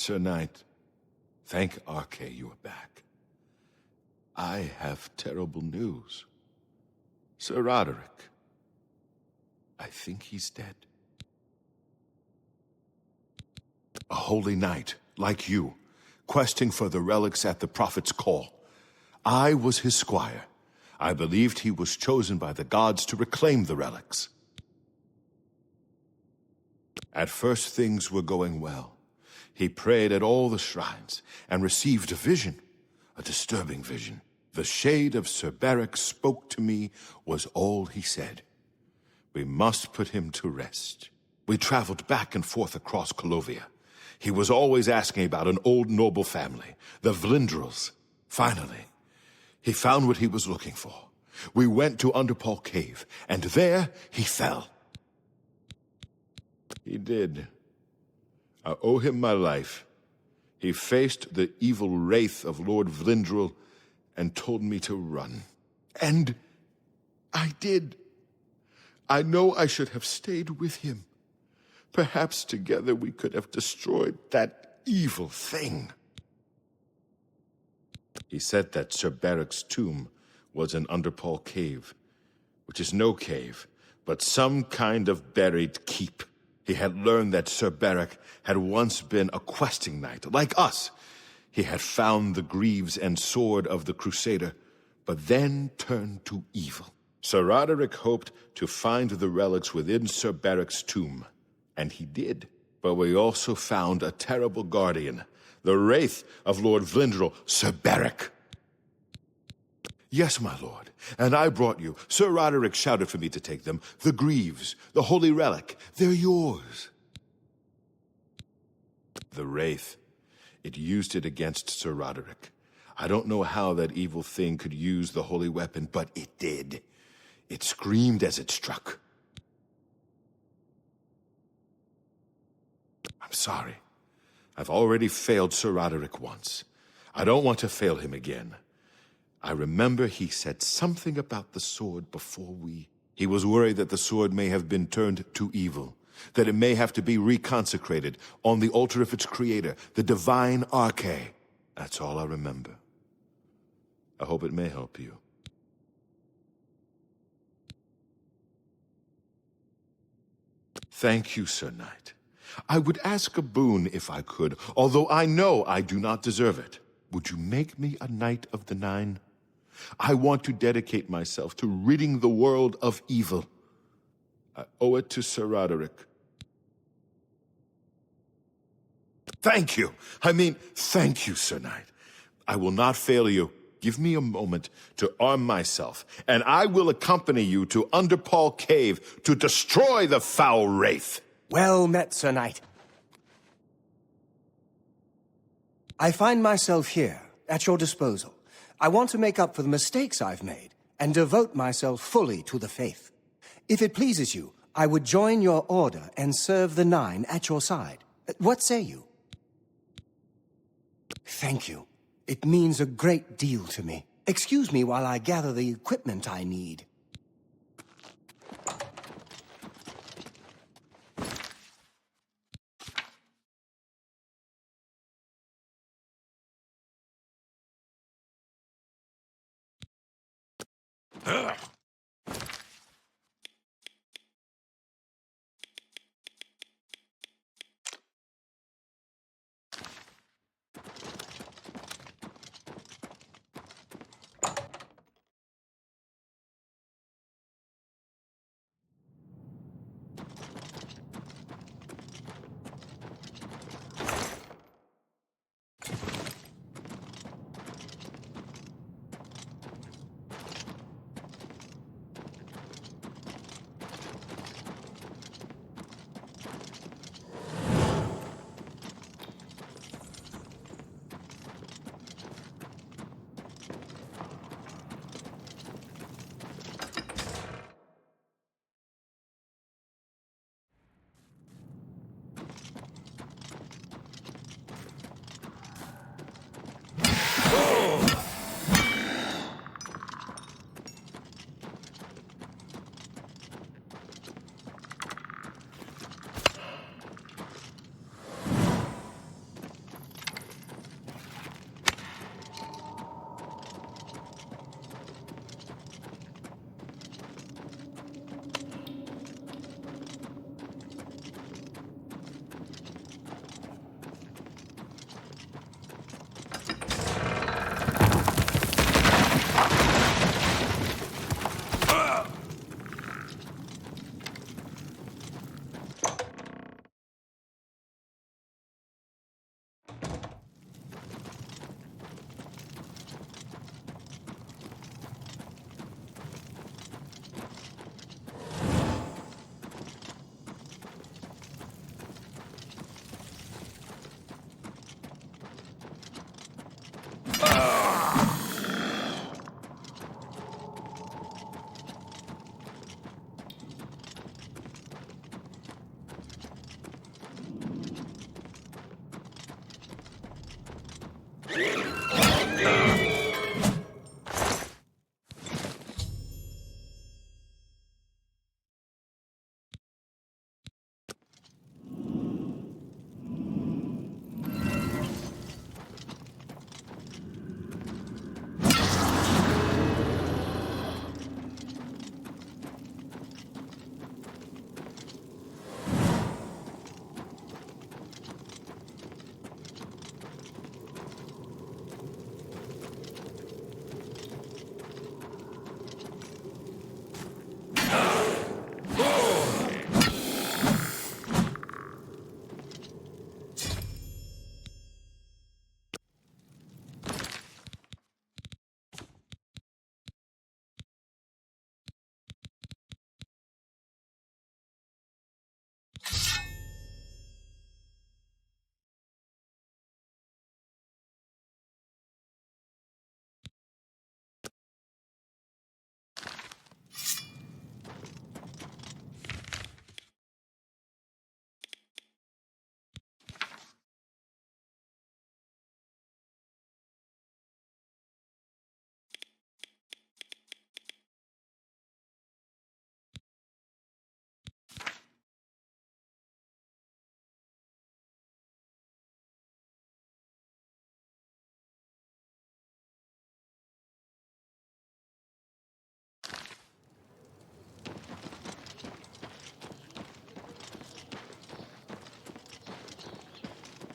Sir Knight, thank Arkay you are back. I have terrible news. Sir Roderick, I think he's dead. A holy knight, like you, questing for the relics at the Prophet's call. I was his squire. I believed he was chosen by the gods to reclaim the relics. At first things were going well. He prayed at all the shrines and received a vision, a disturbing vision. The shade of Sir Beric spoke to me was all he said. We must put him to rest. We traveled back and forth across Colovia. He was always asking about an old noble family, the Vlindrels. Finally, he found what he was looking for. We went to Underpall Cave, and there he fell. He did. I owe him my life. He faced the evil wraith of Lord Vlindrel and told me to run. And I did. I know I should have stayed with him. Perhaps together we could have destroyed that evil thing. He said that Sir Beric's tomb was in Underpall Cave, which is no cave, but some kind of buried keep. He had learned that Sir Beric had once been a questing knight, like us. He had found the greaves and sword of the Crusader, but then turned to evil. Sir Roderick hoped to find the relics within Sir Beric's tomb, and he did. But we also found a terrible guardian, the wraith of Lord Vlindrel, Sir Beric. Yes, my lord, and I brought you. Sir Roderick shouted for me to take them. The greaves, the holy relic, they're yours. The wraith, it used it against Sir Roderick. I don't know how that evil thing could use the holy weapon, but it did. It screamed as it struck. I'm sorry. I've already failed Sir Roderick once. I don't want to fail him again. I remember he said something about the sword before we... He was worried that the sword may have been turned to evil, that it may have to be reconsecrated on the altar of its creator, the divine Arkay. That's all I remember. I hope it may help you. Thank you, Sir Knight. I would ask a boon if I could, although I know I do not deserve it. Would you make me a Knight of the Nine? I want to dedicate myself to ridding the world of evil. I owe it to Sir Roderick. Thank you. Thank you, Sir Knight. I will not fail you. Give me a moment to arm myself, and I will accompany you to Underpall Cave to destroy the foul wraith. Well met, Sir Knight. I find myself here, at your disposal. I want to make up for the mistakes I've made, and devote myself fully to the faith. If it pleases you, I would join your order and serve the Nine at your side. What say you? Thank you. It means a great deal to me. Excuse me while I gather the equipment I need.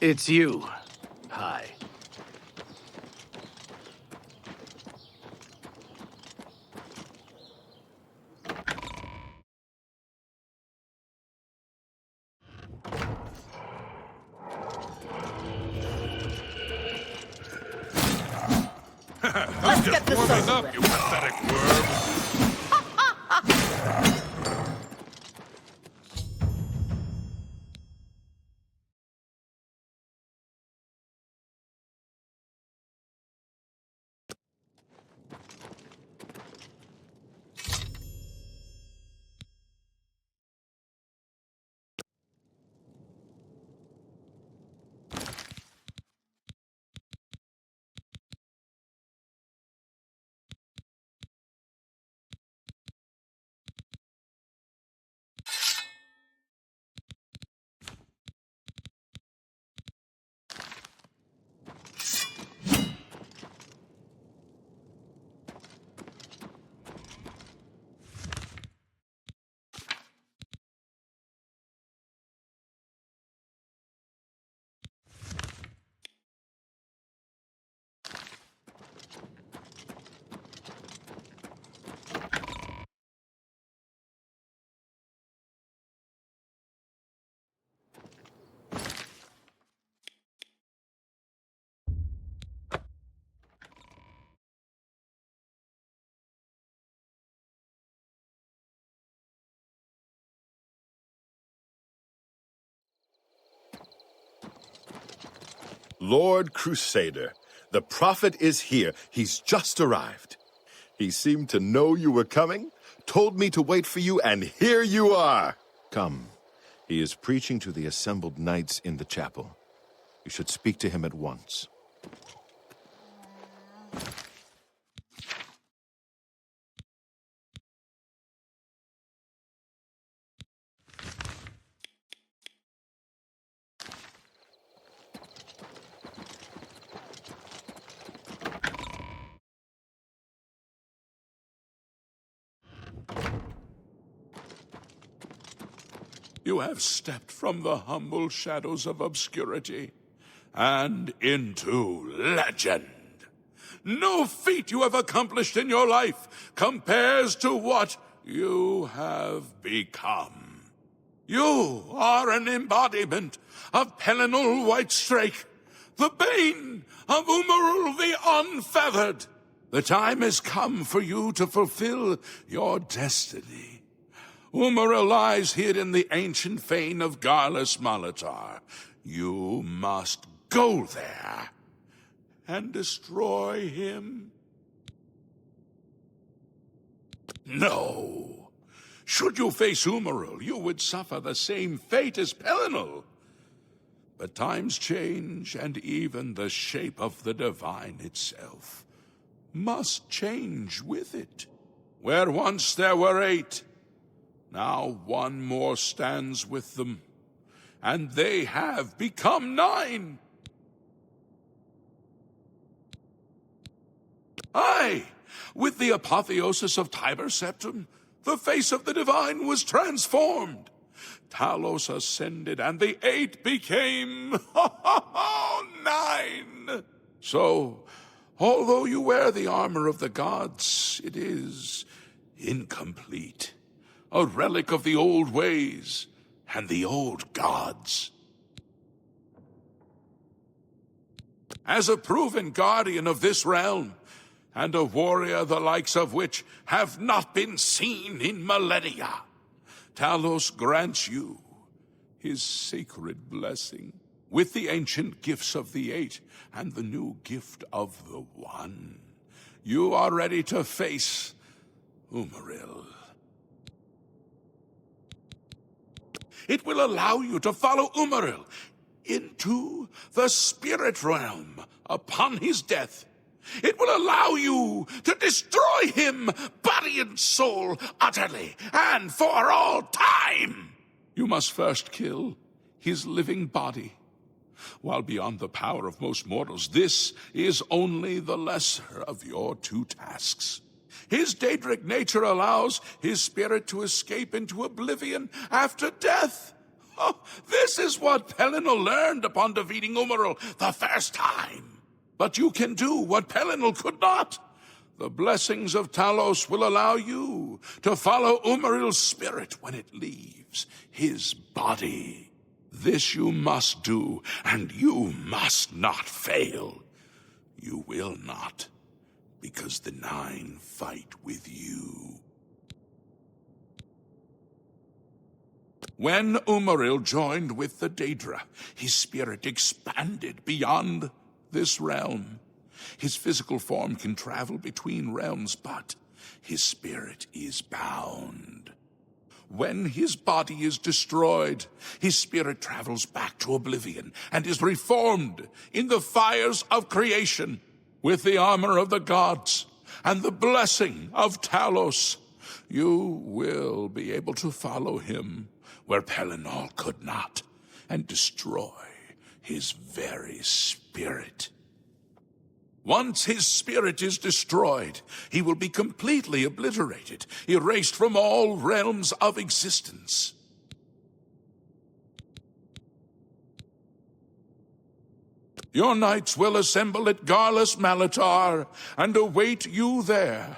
It's you. Hi. Let's get this Warming over up, you with. pathetic worm! Lord Crusader, the prophet is here. He's just arrived. He seemed to know you were coming, told me to wait for you, and here you are. Come. He is preaching to the assembled knights in the chapel. You should speak to him at once. You have stepped from the humble shadows of obscurity and into legend. No feat you have accomplished in your life compares to what you have become. You are an embodiment of Pelinal Whitestrake, the bane of Umaril the Unfeathered. The time has come for you to fulfill your destiny. Umaril lies hid in the ancient fane of Garlus Malatar. You must go there and destroy him. No. Should you face Umaril, you would suffer the same fate as Pelinal. But times change, and even the shape of the divine itself must change with it. Where once there were 8, now one more stands with them, and they have become 9. Aye, with the apotheosis of Tiber Septim, the face of the divine was transformed. Talos ascended, and the 8 became 9. So, although you wear the armor of the gods, it is incomplete. A relic of the old ways and the old gods. As a proven guardian of this realm, and a warrior the likes of which have not been seen in millennia, Talos grants you his sacred blessing, with the ancient gifts of the 8 and the new gift of the 1. You are ready to face Umaril. It will allow you to follow Umaril into the spirit realm upon his death. It will allow you to destroy him, body and soul, utterly and for all time. You must first kill his living body. While beyond the power of most mortals, this is only the lesser of your 2 tasks. His Daedric nature allows his spirit to escape into oblivion after death. Oh, this is what Pelinal learned upon defeating Umaril the first time. But you can do what Pelinal could not. The blessings of Talos will allow you to follow Umaril's spirit when it leaves his body. This you must do, and you must not fail. You will not, because the Nine fight with you. When Umaril joined with the Daedra, his spirit expanded beyond this realm. His physical form can travel between realms, but his spirit is bound. When his body is destroyed, his spirit travels back to Oblivion and is reformed in the fires of creation with the armor of the gods and the blessing of Talos. You will be able to follow him where Pelinal could not and destroy his very spirit. Once his spirit is destroyed, he will be completely obliterated, erased from all realms of existence. Your knights will assemble at Garlus Malatar and await you there.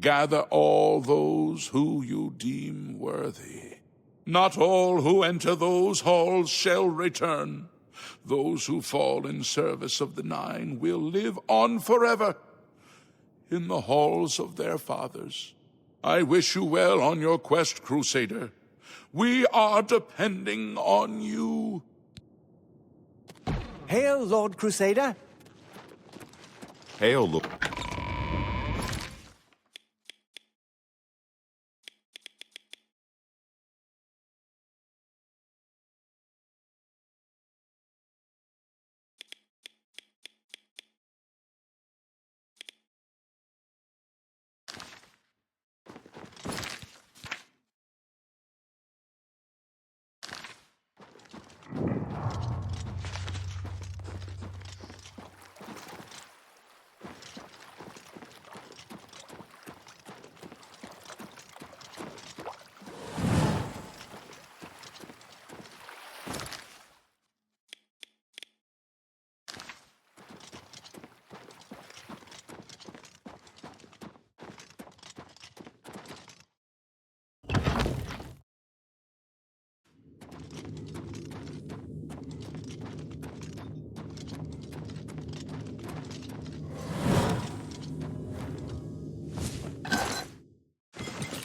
Gather all those who you deem worthy. Not all who enter those halls shall return. Those who fall in service of the Nine will live on forever in the halls of their fathers. I wish you well on your quest, Crusader. We are depending on you. Hail, Lord Crusader. Hail, Lord.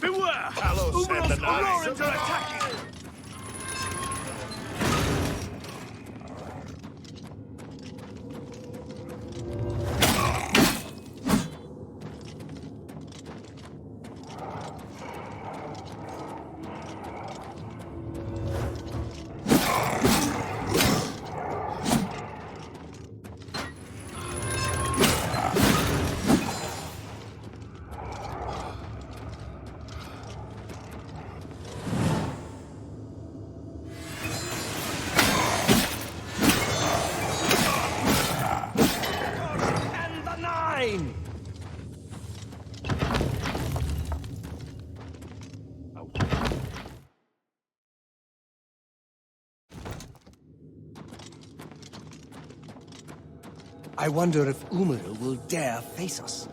Beware! Umarils Aurorans are attacking! I wonder if Umaril will dare face us.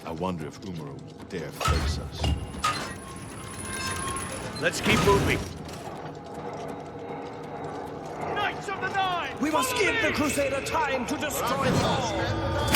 I wonder if Umaril will dare face us. Let's keep moving. Knights of the Nine! We must give the Crusader time to destroy them all!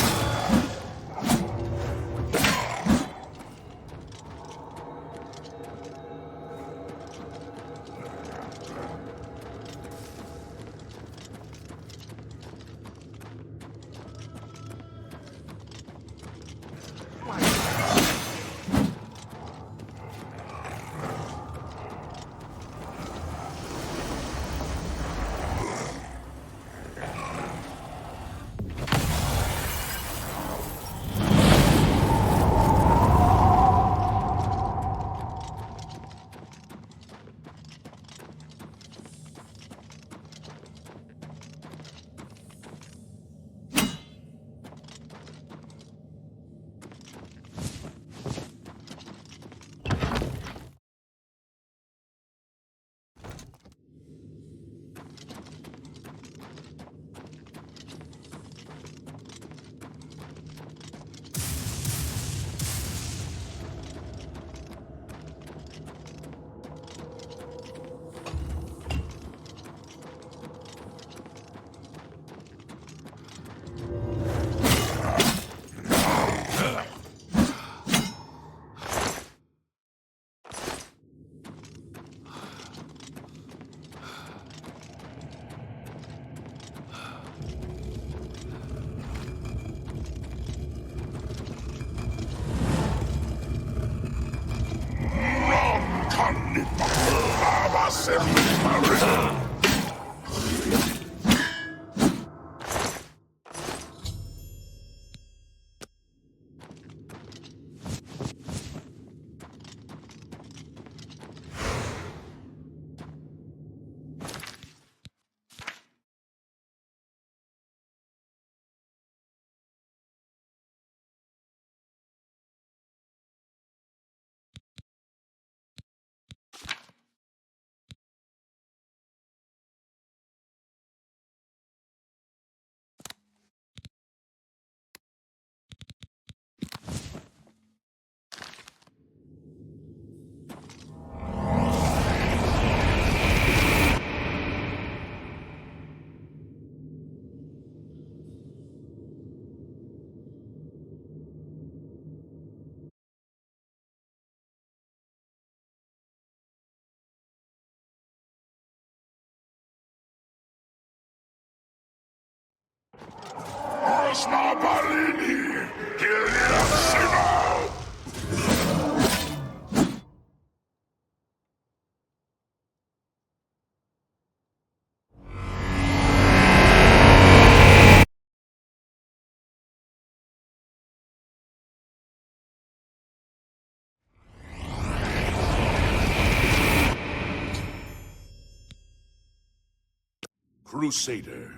Crusader,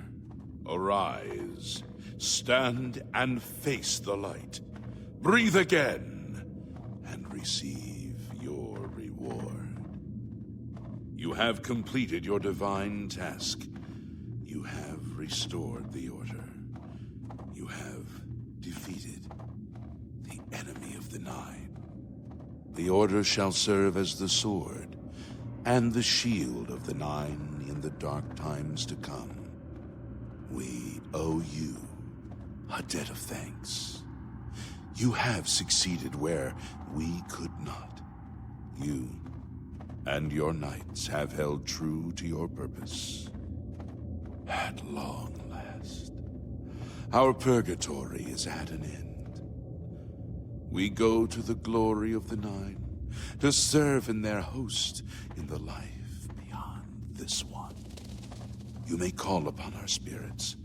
arise. Stand and face the light. Breathe again, and receive your reward. You have completed your divine task. You have restored the Order. You have defeated the enemy of the Nine. The Order shall serve as the sword and the shield of the Nine in the dark times to come. We owe you a debt of thanks. You have succeeded where we could not. You and your knights have held true to your purpose. At long last, our purgatory is at an end. We go to the glory of the Nine to serve in their host in the life beyond this one. You may call upon our spirits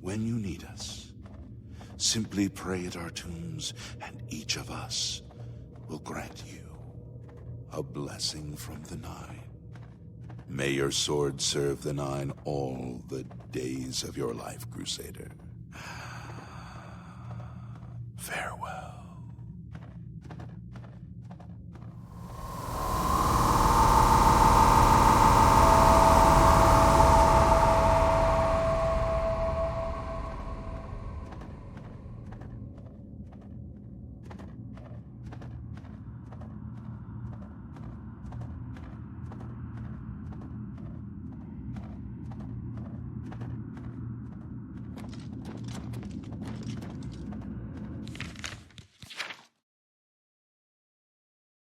when you need us. Simply pray at our tombs, and each of us will grant you a blessing from the Nine. May your sword serve the Nine all the days of your life, Crusader.